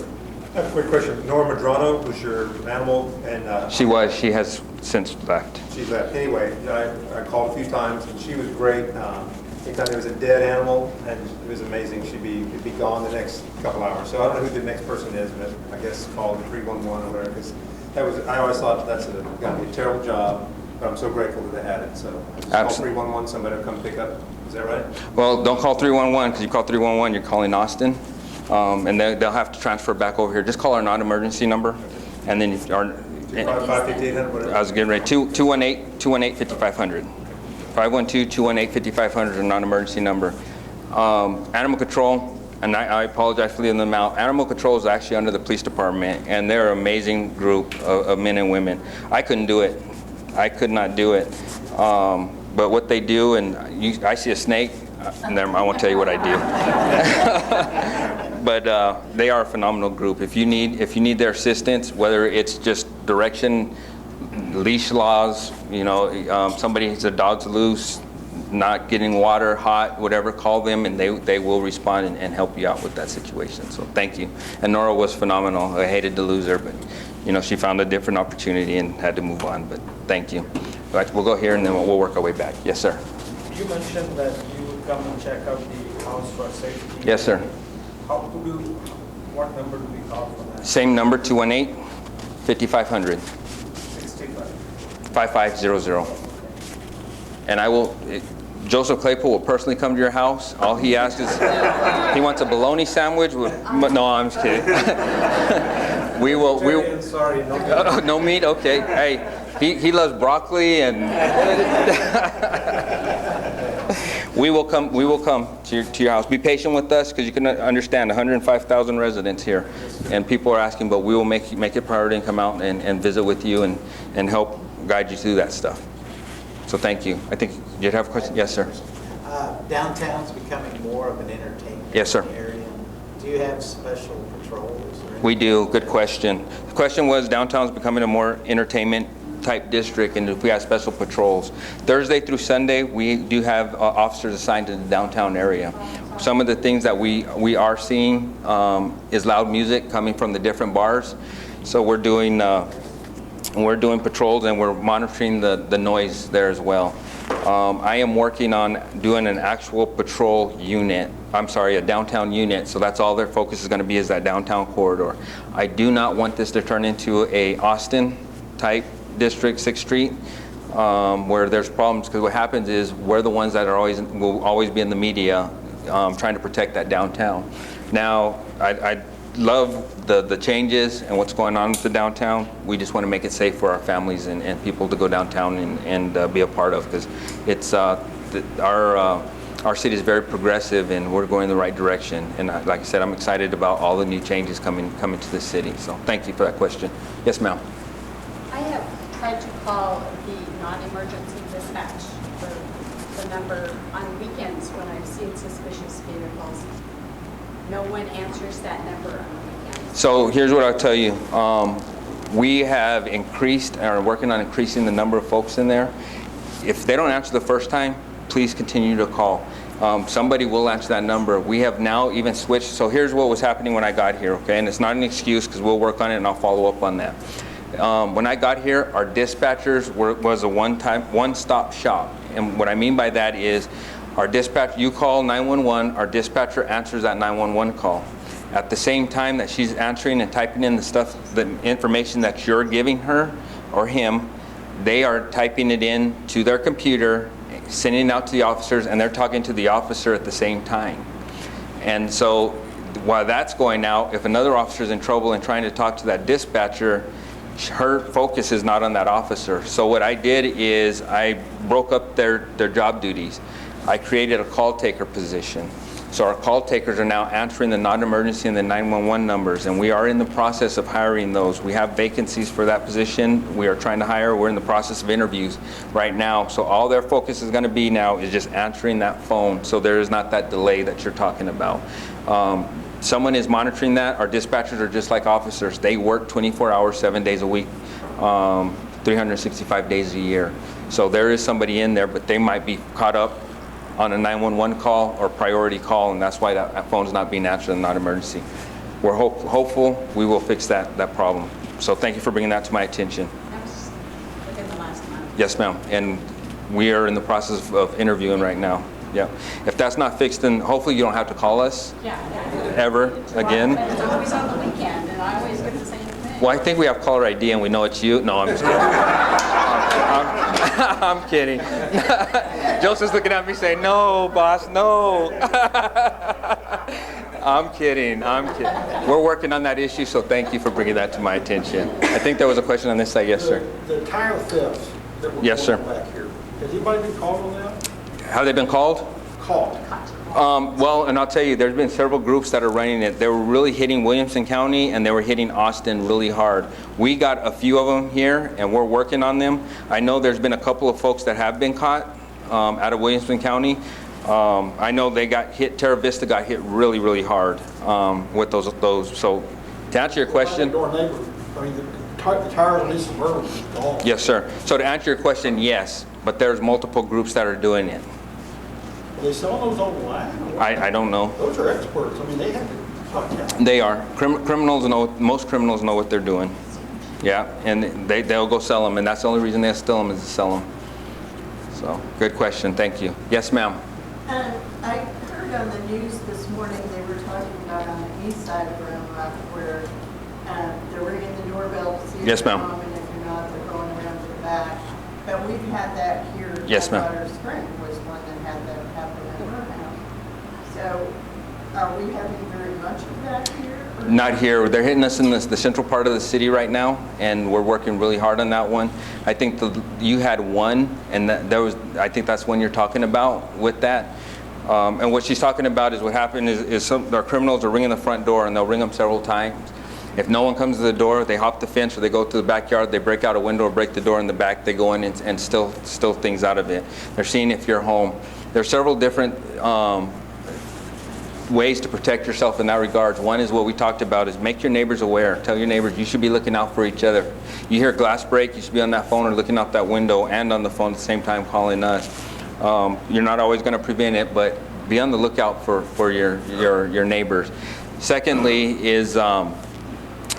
I have a quick question. Nora Madrano was your animal, and She has since left. she left. Anyway, I called a few times, and she was great. Anytime there was a dead animal, and it was amazing. It'd be gone the next couple hours. So I don't know who the next person is, but I guess call the 311 or whatever. Because I always thought that's going to be a terrible job, but I'm so grateful that they had it. So just call 311, somebody will come pick up. Is that right? Well, don't call 311 because you call 311, you're calling Austin. And they'll have to transfer back over here. Just call our non-emergency number, and then our. 55800. I was getting ready. 218-5500. 512-218-5500 is a non-emergency number. Animal control, and I apologize for leaving them out. Animal control is actually under the police department, and they're an amazing group of men and women. I couldn't do it. I could not do it. But what they do, and I see a snake. I won't tell you what I do. But they are a phenomenal group. If you need their assistance, whether it's just direction, leash laws, somebody's dog's loose, not getting water, hot, whatever, call them and they will respond and help you out with that situation. So thank you. And Nora was phenomenal. I hated to lose her, but she found a different opportunity and had to move on. But thank you. Right, we'll go here and then we'll work our way back. Yes, sir. You mentioned that you would come and check out the house for safety. Yes, sir. What number do we call for that? Same number, 218-5500. 5500. And Joseph Claypool will personally come to your house. All he asks is, he wants a bologna sandwich with, no, I'm just kidding. Sorry, no meat. No meat? Okay. Hey, he loves broccoli and we will come to your house. Be patient with us because you can understand 105,000 residents here and people are asking, but we will make it a priority and come out and visit with you and help guide you through that stuff. So thank you. I think you have a question? Yes, sir. Downtown's becoming more of an entertainment Yes, sir. area. Do you have special patrols? We do. Good question. The question was downtown's becoming a more entertainment type district and if we have special patrols. Thursday through Sunday, we do have officers assigned to the downtown area. Some of the things that we are seeing is loud music coming from the different bars. So we're doing patrols and we're monitoring the noise there as well. I am working on doing an actual patrol unit. I'm sorry, a downtown unit. So that's all their focus is going to be is that downtown corridor. I do not want this to turn into a Austin type district, 6th Street, where there's problems because what happens is we're the ones that will always be in the media trying to protect that downtown. Now, I love the changes and what's going on with the downtown. We just want to make it safe for our families and people to go downtown and be a part of because it's our city is very progressive and we're going in the right direction. And like I said, I'm excited about all the new changes coming to the city. So thank you for that question. Yes, ma'am. I have tried to call the non-emergency dispatch for the number on weekends when I've seen suspicious vehicles. No one answers that number on the weekends. So here's what I'll tell you. We have increased and are working on increasing the number of folks in there. If they don't answer the first time, please continue to call. Somebody will answer that number. We have now even switched. So here's what was happening when I got here, okay? And it's not an excuse because we'll work on it and I'll follow up on that. When I got here, our dispatchers was a one-stop shop. And what I mean by that is our dispatcher, you call 911, our dispatcher answers that 911 call. At the same time that she's answering and typing in the information that you're giving her or him, they are typing it in to their computer, sending it out to the officers, and they're talking to the officer at the same time. And so while that's going out, if another officer's in trouble and trying to talk to that dispatcher, her focus is not on that officer. So what I did is I broke up their job duties. I created a call taker position. So our call takers are now answering the non-emergency and the 911 numbers, and we are in the process of hiring those. We have vacancies for that position. We are trying to hire. We're in the process of interviews right now. So all their focus is going to be now is just answering that phone, so there is not that delay that you're talking about. Someone is monitoring that. Our dispatchers are just like officers. They work 24 hours, 7 days a week, 365 days a year. So there is somebody in there, but they might be caught up on a 911 call or priority call, and that's why that phone's not being answered in non-emergency. We're hopeful we will fix that problem. So thank you for bringing that to my attention. That was within the last month. Yes, ma'am. And we are in the process of interviewing right now. Yeah. If that's not fixed, then hopefully you don't have to call us Yeah. ever again. But it's always on the weekend, and I always get the same thing. Well, I think we have caller ID and we know it's you. No, I'm just kidding. I'm kidding. Joseph's looking at me saying, no, boss, no. I'm kidding. We're working on that issue, so thank you for bringing that to my attention. I think there was a question on this side. Yes, sir. The tire thefts that were Yes, going sir. back here, has anybody been called on that? Have they been called? Called. Well, and I'll tell you, there's been several groups that are running it. They were really hitting Williamson County, and they were hitting Austin really hard. We got a few of them here, and we're working on them. I know there's been a couple of folks that have been caught out of Williamson County. I know they got hit, Terra Vista got hit really, really hard with those. So to answer your question. Door neighbor, I mean, the tires on these Suburbans is gone. Yes, sir. So to answer your question, yes, but there's multiple groups that are doing it. Are they selling those online? I don't know. Those are experts. I mean, they have to. They are. Criminals know, most criminals know what they're doing. Yeah, and they'll go sell them, and that's the only reason they steal them is to sell them. So, good question. Thank you. Yes, ma'am. I heard on the news this morning, they were talking about on the east side of Round Rock where they're ringing the doorbell to see if Yes, you're ma'am. home, and if you're not, they're going around to the back. But we've had that here. Yes, ma'am. Colorado Spring was one that had that happen at our house. So are we having very much of that here? Or- Not here. They're hitting us in the central part of the city right now, and we're working really hard on that one. I think you had one, and I think that's one you're talking about with that. And what she's talking about is what happened is our criminals are ringing the front door, and they'll ring them several times. If no one comes to the door, they hop the fence or they go to the backyard, they break out a window or break the door in the back, they go in and steal things out of it. They're seeing if you're home. There are several different ways to protect yourself in that regards. One is what we talked about is make your neighbors aware. Tell your neighbors you should be looking out for each other. You hear glass break, you should be on that phone or looking out that window and on the phone at the same time calling us. You're not always going to prevent it, but be on the lookout for your neighbors. Secondly is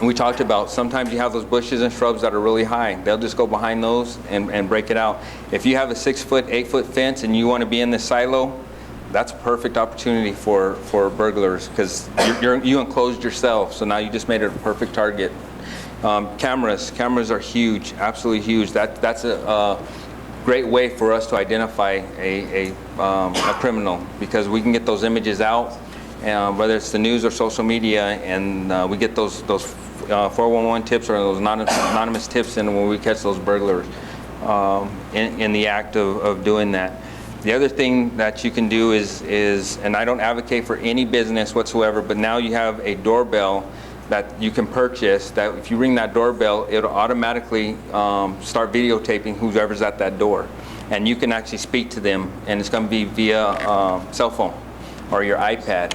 we talked about sometimes you have those bushes and shrubs that are really high. They'll just go behind those and break it out. If you have a 6-foot, 8-foot fence and you want to be in this silo, that's a perfect opportunity for burglars because you enclosed yourself. So now you just made it a perfect target. Cameras are huge, absolutely huge. That's a great way for us to identify a criminal because we can get those images out, whether it's the news or social media, and we get those 411 tips or those anonymous tips in when we catch those burglars in the act of doing that. The other thing that you can do is, and I don't advocate for any business whatsoever, but now you have a doorbell that you can purchase that if you ring that doorbell, it'll automatically start videotaping whoever's at that door. And you can actually speak to them, and it's going to be via cell phone or your iPad.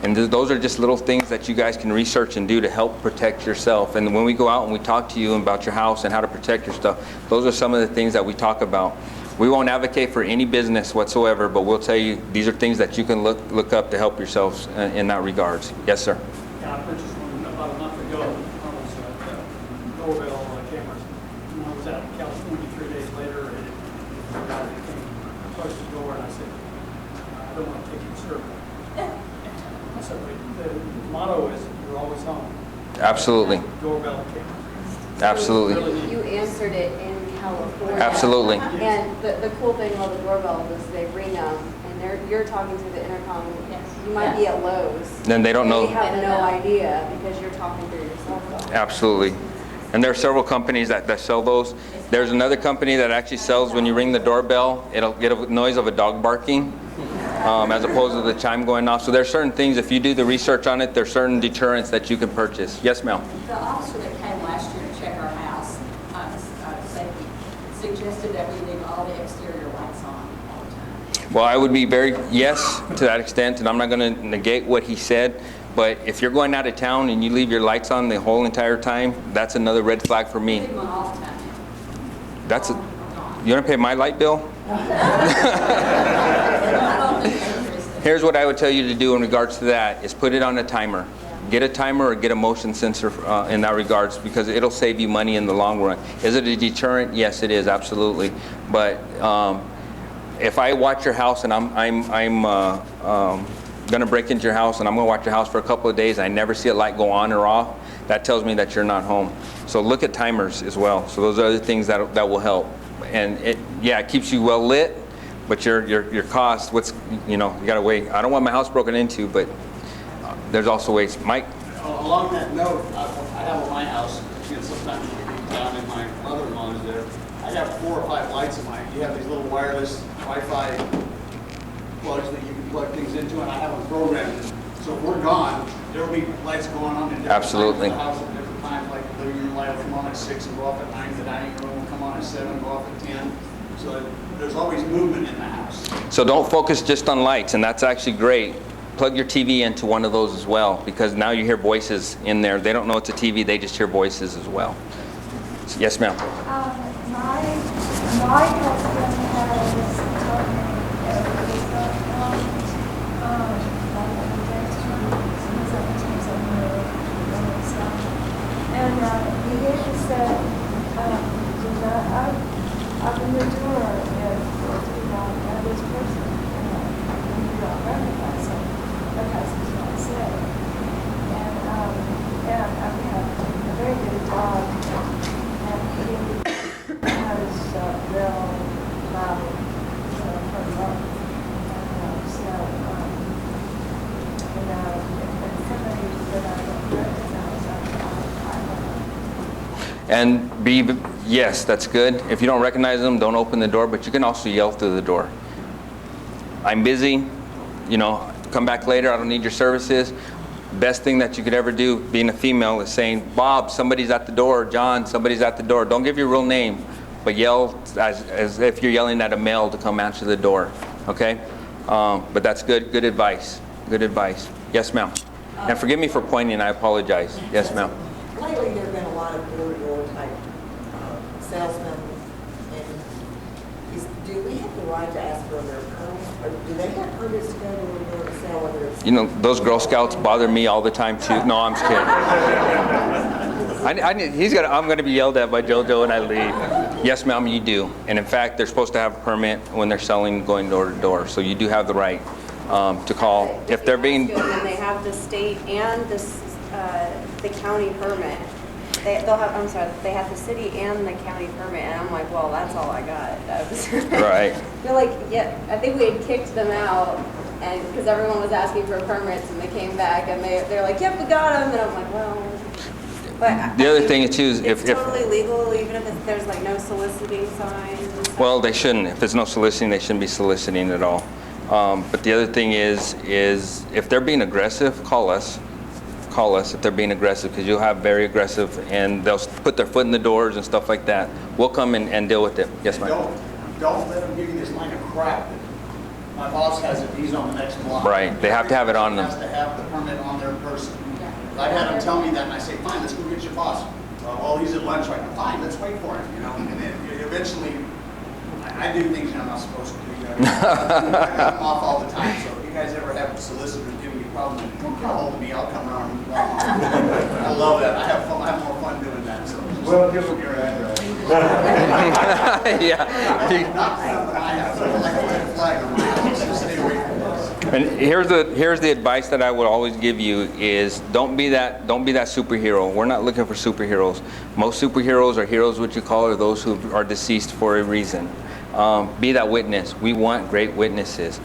And those are just little things that you guys can research and do to help protect yourself. And when we go out and we talk to you about your house and how to protect your stuff, those are some of the things that we talk about. We won't advocate for any business whatsoever, but we'll tell you these are things that you can look up to help yourselves in that regards. Yes, sir. Yeah, I purchased one about a month ago. It was doorbell cameras. And I was out in California 3 days later, and the guy came approached the door, and I said, I don't want to take your service. I said, the motto is you're always home. Absolutely. Doorbell cameras. Absolutely. You answered it in California. Absolutely. And the cool thing about the doorbell is they ring them, and you're talking through the intercom. Yes. You might be at Lowe's. Then they don't know. They have no idea because you're talking through your cell phone. Absolutely. And there are several companies that sell those. There's another company that actually sells, when you ring the doorbell, it'll get a noise of a dog barking, as opposed to the chime going off. So there's certain things, if you do the research on it, there's certain deterrents that you can purchase. Yes, ma'am? The officer that came last year to check our house, safety, suggested that we leave all the exterior lights on all the time. Well, I would be very, yes, to that extent, and I'm not going to negate what he said, but if you're going out of town and you leave your lights on the whole entire time, that's another red flag for me. Leave them on all the time. That's a, you want to pay my light bill? Here's what I would tell you to do in regards to that, is put it on a timer. Get a timer or get a motion sensor in that regards, because it'll save you money in the long run. Is it a deterrent? Yes, it is, absolutely. But if I watch your house and I'm going to break into your house and I'm going to watch your house for a couple of days, I never see a light go on or off, that tells me that you're not home. So look at timers as well. So those are other things that will help. And it keeps you well lit, but your cost, you got to weigh. I don't want my house broken into, but there's also ways. Mike? Along that note, I have on my house, sometimes you can be down and my mother-in-law is there. I have 4 or 5 lights in mine. You have these little wireless Wi-Fi plugs that you can plug things into, and I have them programmed. So if we're gone, there will be lights going on in different Absolutely. times of the house at different times, like the living room light will come on at 6 and go off at 9, the dining room will come on at 7 and go off at 10. So there's always movement in the house. So don't focus just on lights, and that's actually great. Plug your TV into one of those as well, because now you hear voices in there. They don't know it's a TV, they just hear voices as well. Yes, ma'am. My husband has told me and he said, do not open the door if you don't know this person, when you don't recognize them, because he's not safe. And I have a very good dog, and he has real loud for love. If somebody that I don't recognize, And yes, that's good. If you don't recognize them, don't open the door, but you can also yell through the door. I'm busy, come back later, I don't need your services. Best thing that you could ever do, being a female, is saying, Bob, somebody's at the door, John, somebody's at the door. Don't give your real name, but yell as if you're yelling at a male to come answer the door, okay? But that's good advice, good advice. Yes, ma'am. And forgive me for pointing, I apologize. Yes, ma'am. Lately, there have been a lot of door-to-door type salesmen, and do we have the right to ask for their permits, or do they have permits to go door-to-door to sell, whether it's... Those Girl Scouts bother me all the time too. No, I'm just kidding. I'm going to be yelled at by JoJo when I leave. Yes, ma'am, you do. And in fact, they're supposed to have a permit when they're selling, going door to door. So you do have the right to call if they're being... And they have the state and the county permit. They have the city and the county permit, and I'm like, well, that's all I got. Right. They're like, yeah, I think we had kicked them out, and because everyone was asking for permits, and they came back, and they're like, yep, we got them, and I'm like, well. But the other thing is too, it's totally legal, even if there's like no soliciting signs. And stuff. Well, they shouldn't. If there's no soliciting, they shouldn't be soliciting at all. But the other thing is if they're being aggressive, call us. Call us if they're being aggressive, because you'll have very aggressive, and they'll put their foot in the doors and stuff like that. We'll come and deal with it. Yes, ma'am. Don't let them give you this line of crap that my boss has it, he's on the next block. Right. They have to have it on them. Has to have the permit on their person. I had him tell me that, and I say, fine, let's go get your boss. Well, he's at lunch right now. Fine, let's wait for him. And then eventually, I do things I'm not supposed to do. I'm off all the time. So if you guys ever have solicitors giving you problems, don't get a hold of me. I'll come around. I love that. I have more fun doing that. So well, give them your address. Yeah. Not something I have. So like a red flag on my house. Just stay away from this. And here's the advice that I would always give you is don't be that superhero. We're not looking for superheroes. Most superheroes are heroes, what you call, are those who are deceased for a reason. Be that witness. We want great witnesses.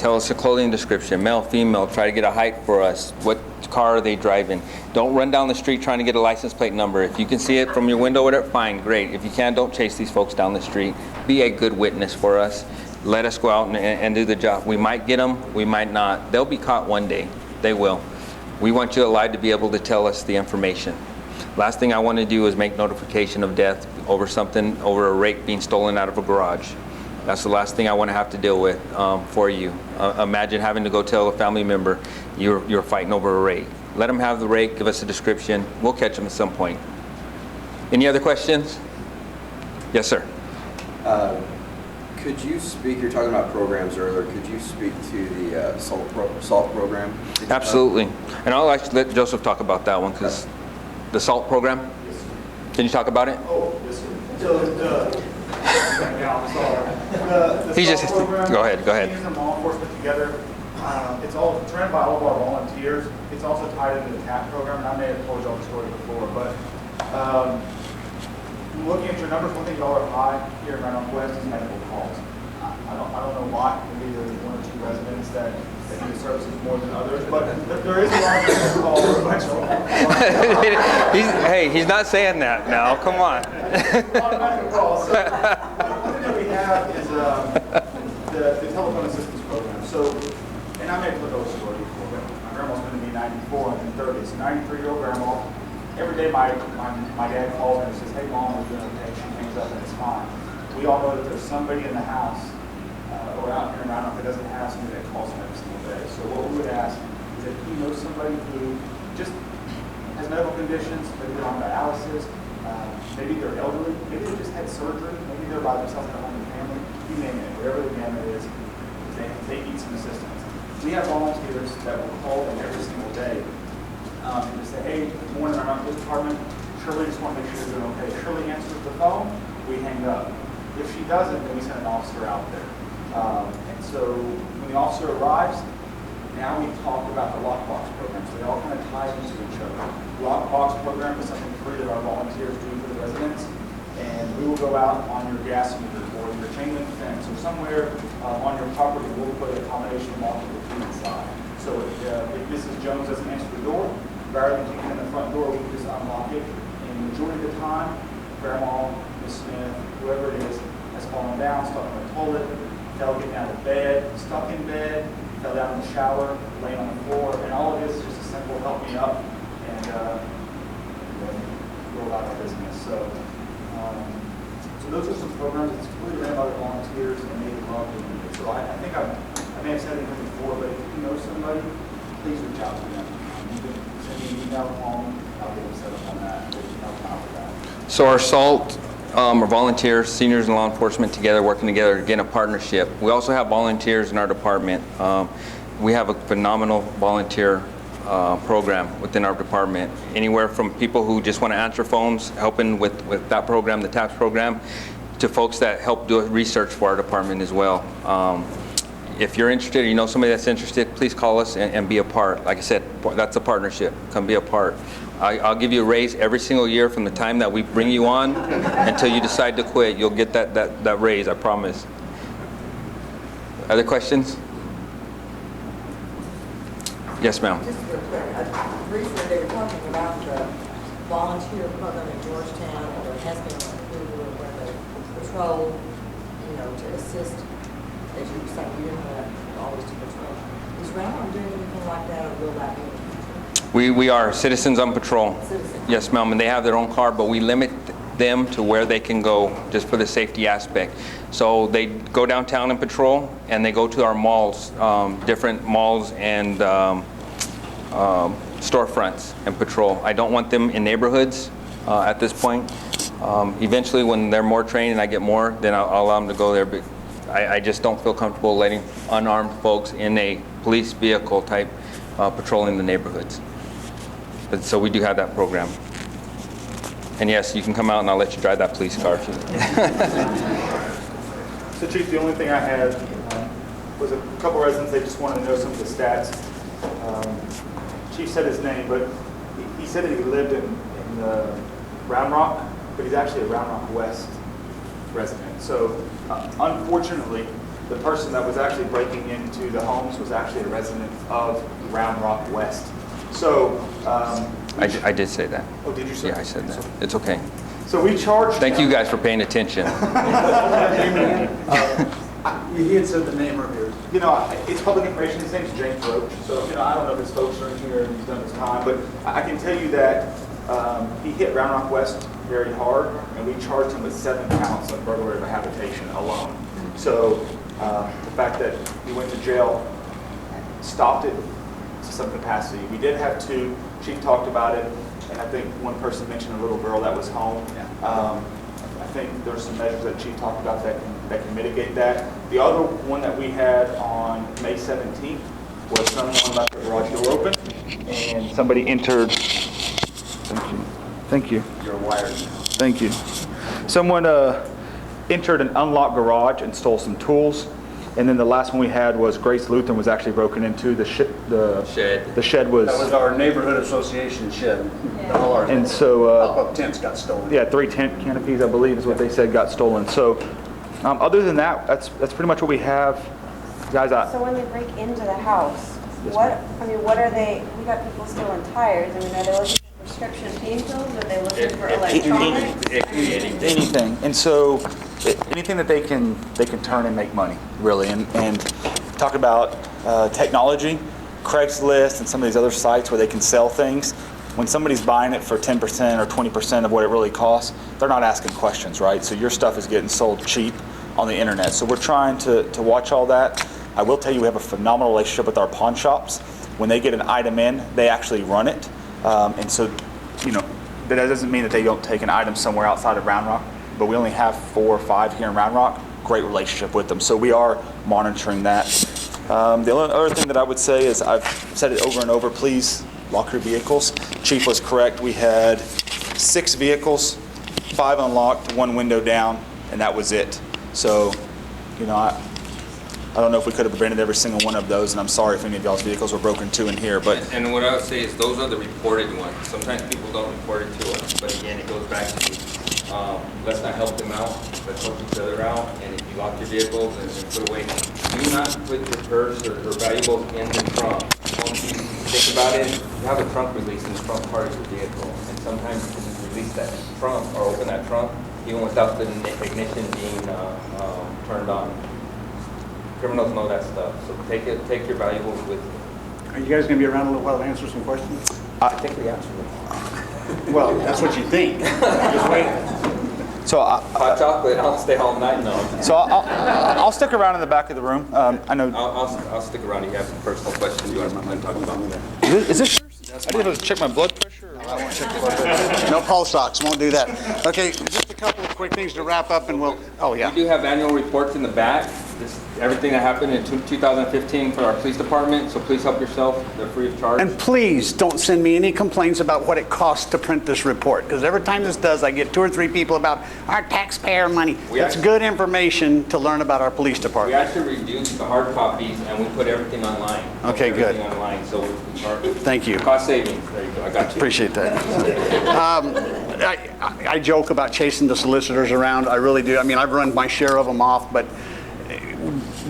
Tell us the clothing description, male, female, try to get a height for us. What car are they driving? Don't run down the street trying to get a license plate number. If you can see it from your window, whatever, fine, great. If you can't, don't chase these folks down the street. Be a good witness for us. Let us go out and do the job. We might get them, we might not. They'll be caught one day. They will. We want you alive to be able to tell us the information. Last thing I want to do is make notification of death over something, over a rake being stolen out of a garage. That's the last thing I want to have to deal with for you. Imagine having to go tell a family member you're fighting over a rake. Let them have the rake, give us a description. We'll catch them at some point. Any other questions? Yes, sir. Could you speak, you're talking about programs earlier, could you speak to the SALT program? Absolutely. And I'll actually let Joseph talk about that one, because the SALT program, can you talk about it? Oh, yes, sir. So, the He just, SALT program, go ahead. Seniors and law enforcement together. It's all ran by all of our volunteers. It's also tied into the TAP program, and I may have told y'all the story before, but looking at your numbers, one thing y'all are high here in Round Rock West is medical calls. I don't know why. Maybe there's one or two residents that need the services more than others, but there is a lot of medical calls. Hey, he's not saying that now. Come on. So, one thing that we have is the telephone assistance program. So, and I may have put those story before, but my grandma's going to be 94 and 30. So 93-year-old grandma. Every day my dad calls me and says, "Hey mom, we're doing okay." She hangs up and it's fine. We all know that there's somebody in the house or out here around that doesn't have somebody that calls them every single day. So what we would ask is if you know somebody who just has medical conditions, maybe they're on dialysis, maybe they're elderly, maybe they just had surgery, maybe they're by themselves at home with family, you name it, whatever the gamut is, they need some assistance. We have volunteers that will call them every single day and just say, "Hey, good morning, I'm out of this department. Shirley, just want to make sure you're doing okay." Shirley answers the phone, we hang up. If she doesn't, then we send an officer out there. And so when the officer arrives, now we talk about the lockbox program. So they all kind of tie into each other. Lockbox program is something free that our volunteers do for the residents. And we will go out on your gas meter or your chain link fence or somewhere on your property. We'll put a combination of multiple key inside. So if Mrs. Jones doesn't answer the door, rather than kicking in the front door, we can just unlock it. And the majority of the time, Grandma, Miss Smith, whoever it is, has fallen down, stuck in the toilet, fell getting out of bed, stuck in bed, fell down in the shower, laying on the floor, and all it is just a simple help me up and go about our business. So those are some programs that's completely ran by the volunteers and they love doing it. So I think I may have said it before, but if you know somebody, please reach out to them. You can send me an email, call me, I'll get them set up on that. They can help out with that. So our SALT, our volunteers, seniors and law enforcement together, working together, again, a partnership. We also have volunteers in our department. We have a phenomenal volunteer program within our department. Anywhere from people who just want to answer phones, helping with that program, the TAPS program, to folks that help do research for our department as well. If you're interested, or you know somebody that's interested, please call us and be a part. Like I said, that's a partnership. Come be a part. I'll give you a raise every single year from the time that we bring you on until you decide to quit. You'll get that raise, I promise. Other questions? Yes, ma'am. Just real quick, recently they were talking about the volunteer program in Georgetown, and there has been an approval where they patrol, to assist, as you said, you didn't have always to patrol. Is Round Rock doing anything like that, or will that be? We are citizens on patrol. Yes, ma'am, and they have their own car, but we limit them to where they can go just for the safety aspect. So they go downtown and patrol, and they go to our malls, different malls and storefronts and patrol. I don't want them in neighborhoods at this point. Eventually, when they're more trained and I get more, then I'll allow them to go there. But I just don't feel comfortable letting unarmed folks in a police vehicle type patrolling the neighborhoods. But, so we do have that program. And yes, you can come out and I'll let you drive that police car. So Chief, the only thing I had was a couple residents, they just wanted to know some of the stats. Chief said his name, but he said that he lived in Round Rock, but he's actually a Round Rock West resident. So unfortunately, the person that was actually breaking into the homes was actually a resident of Round Rock West. So, I did say that. oh, did you say? Yeah, I said that. It's okay. So we charged. Thank you guys for paying attention. He had said the name earlier. You know, it's public information. His name's James Roach. So, you know, I don't know if his folks are in here and he's done his time, but I can tell you that he hit Round Rock West very hard, and we charged him with 7 counts of burglary of a habitation alone. So the fact that he went to jail stopped it to some capacity. We did have 2. Chief talked about it, and I think one person mentioned a little girl that was home. I think there's some measures that Chief talked about that can mitigate that. The other one that we had on May 17th was someone left the garage door open, and somebody entered. Thank you. You're wired. Thank you. Someone entered an unlocked garage and stole some tools. And then the last one we had was Grace Lutheran was actually broken into. The shed was... That was our neighborhood association shed. All our And so... pop-up tents got stolen. Yeah, 3 tent canopies, I believe, is what they said got stolen. So other than that, that's pretty much what we have. Guys, So when they break into the house, what are they, we got people stealing tires. I mean, are they looking for prescription pain pills? Are they looking for electronics? anything. And so anything that they can turn and make money, really. And talk about technology, Craigslist and some of these other sites where they can sell things. When somebody's buying it for 10% or 20% of what it really costs, they're not asking questions, right? So your stuff is getting sold cheap on the internet. So we're trying to watch all that. I will tell you we have a phenomenal relationship with our pawn shops. When they get an item in, they actually run it. And so, you know, that doesn't mean that they don't take an item somewhere outside of Round Rock, but we only have 4 or 5 here in Round Rock. Great relationship with them. So we are monitoring that. The only other thing that I would say is I've said it over and over, please lock your vehicles. Chief was correct. We had 6 vehicles, 5 unlocked, 1 window down, and that was it. So, you know, I don't know if we could have prevented every single one of those, and I'm sorry if any of y'all's vehicles were broken into in here, but... And what I would say is those are the reported ones. Sometimes people don't report it to us, but again, it goes back to let's not help them out, let's help each other out, and if you lock your vehicles and put away, do not put your purse or valuables in the trunk. Once you think about it, you have a trunk release in the front part of your vehicle, and sometimes you can just release that trunk or open that trunk even without the ignition being turned on. Criminals know that stuff, so take your valuables with you. Are you guys going to be around a little while to answer some questions? I think we answered them. Well, that's what you think. Just wait. So hot chocolate, I'll stay all night now. So I'll stick around in the back of the room. I know. I'll stick around if you have some personal questions you want to talk about. Is this? I didn't have to check my blood pressure. Or I want to check the blood pressure. No pulse ox, won't do that. Okay, just a couple of quick things to wrap up and we'll, oh yeah. We do have annual reports in the back, everything that happened in 2015 for our police department, so please help yourself, they're free of charge. And please don't send me any complaints about what it costs to print this report, because every time this does, I get 2 or 3 people about our taxpayer money. It's good information to learn about our police We department. actually reduced the hard copies and we put everything online. Okay, good. Everything online, so Thank you. Cost savings, there you go, I got you. Appreciate that. I joke about chasing the solicitors around. I really do. I mean, I've run my share of them off, but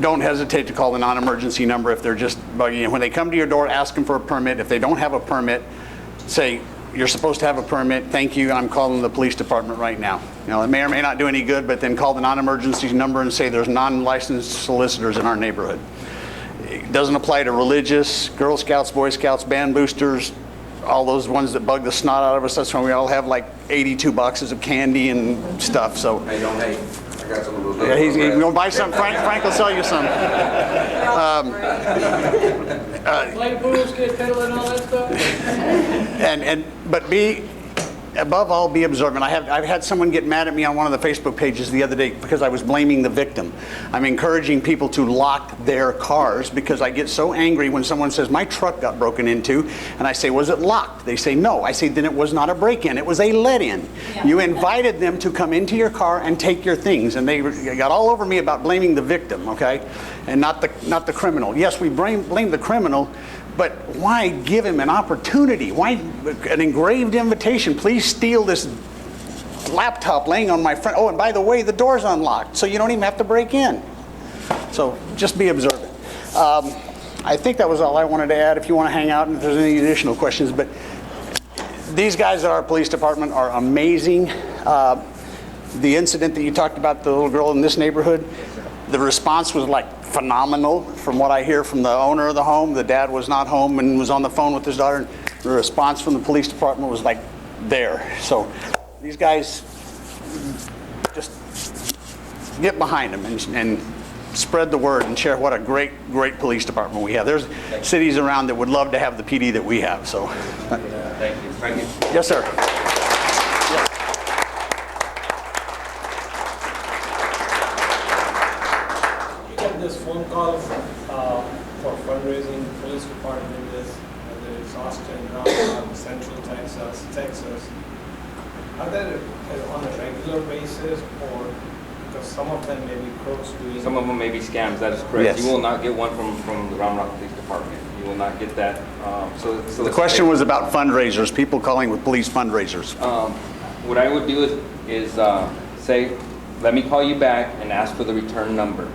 don't hesitate to call the non-emergency number if they're just bugging you. When they come to your door, ask them for a permit. If they don't have a permit, say, you're supposed to have a permit. Thank you. I'm calling the police department right now. You know, it may or may not do any good, but then call the non-emergency number and say there's non-licensed solicitors in our neighborhood. It doesn't apply to religious, Girl Scouts, Boy Scouts, band boosters, all those ones that bug the snot out of us. That's when we all have like 82 boxes of candy and stuff. So. Hey, don't hate. I got some of those. Yeah, he's going to buy some. Frank will sell you some. Play pools, get peddling, all that stuff. But above all, be observant. I've had someone get mad at me on one of the Facebook pages the other day because I was blaming the victim. I'm encouraging people to lock their cars because I get so angry when someone says, my truck got broken into, and I say, was it locked? They say, no. I say, then it was not a break-in. It was a let-in. Yeah. You invited them to come into your car and take your things, and they got all over me about blaming the victim, okay, and not the criminal. Yes, we blame the criminal, but why give him an opportunity? Why an engraved invitation? Please steal this laptop laying on my front. Oh, and by the way, the door's unlocked, so you don't even have to break in. So just be observant. I think that was all I wanted to add. If you want to hang out and if there's any additional questions, but these guys at our police department are amazing. The incident that you talked about, the little girl in this neighborhood, the response was like phenomenal from what I hear from the owner of the home. The dad was not home and was on the phone with his daughter. And the response from the police department was like there. So these guys, just get behind them and spread the word and share what a great police department we have. There's cities around that would love to have the PD that we have. So Thank you. Thank you. yes, sir. You get this phone call for fundraising, police department, this, whether it's Austin, Round, Central Texas. Are they on a regular basis, or because some of them may be crooks doing? Some of them may be scams, that is correct. Yes. You will not get one from the Round Rock Police Department. You will not get that. So The question was about fundraisers, people calling with police fundraisers. What I would do is say, let me call you back and ask for the return number.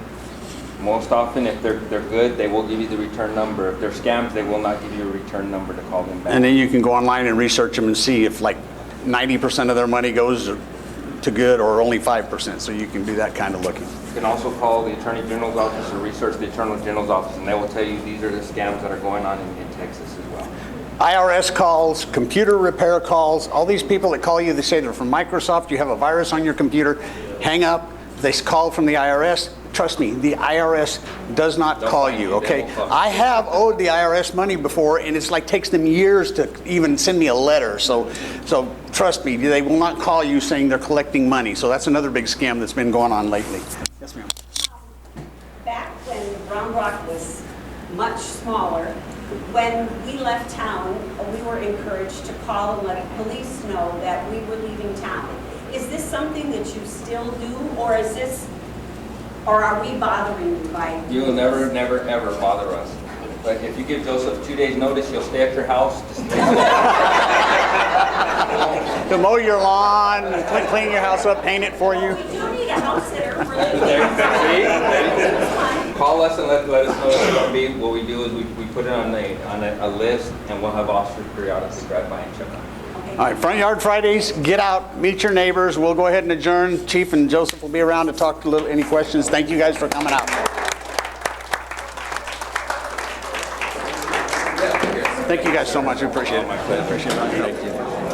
Most often, if they're good, they will give you the return number. If they're scams, they will not give you a return number to call them back. And then you can go online and research them and see if like 90% of their money goes to good or only 5%. So you can do that kind of looking. You can also call the Attorney General's office or research the Attorney General's office, and they will tell you these are the scams that are going on in Texas as well. IRS calls, computer repair calls, all these people that call you, they say they're from Microsoft, you have a virus on your computer, hang up, they call from the IRS. Trust me, the IRS does not call you, okay? I have owed the IRS money before, and it's like takes them years to even send me a letter. So trust me, they will not call you saying they're collecting money. So that's another big scam that's been going on lately. Yes, ma'am. Back when Round Rock was much smaller, when we left town, we were encouraged to call and let police know that we were leaving town. Is this something that you still do, or is this, or are we bothering you by? You will never, ever bother us. But if you give Joseph 2 days notice, he'll stay at your house. To mow your lawn, clean your house up, paint it for you. We do need a house sitter for Call us and let us know what it's going to be. What we do is we put it on a list, and we'll have officers periodically drive by and check on it. All right, Front Yard Fridays, get out, meet your neighbors. We'll go ahead and adjourn. Chief and Joseph will be around to talk to any questions. Thank you guys for coming out. Thank you guys so much. We appreciate it. My pleasure. Appreciate it. Thank you.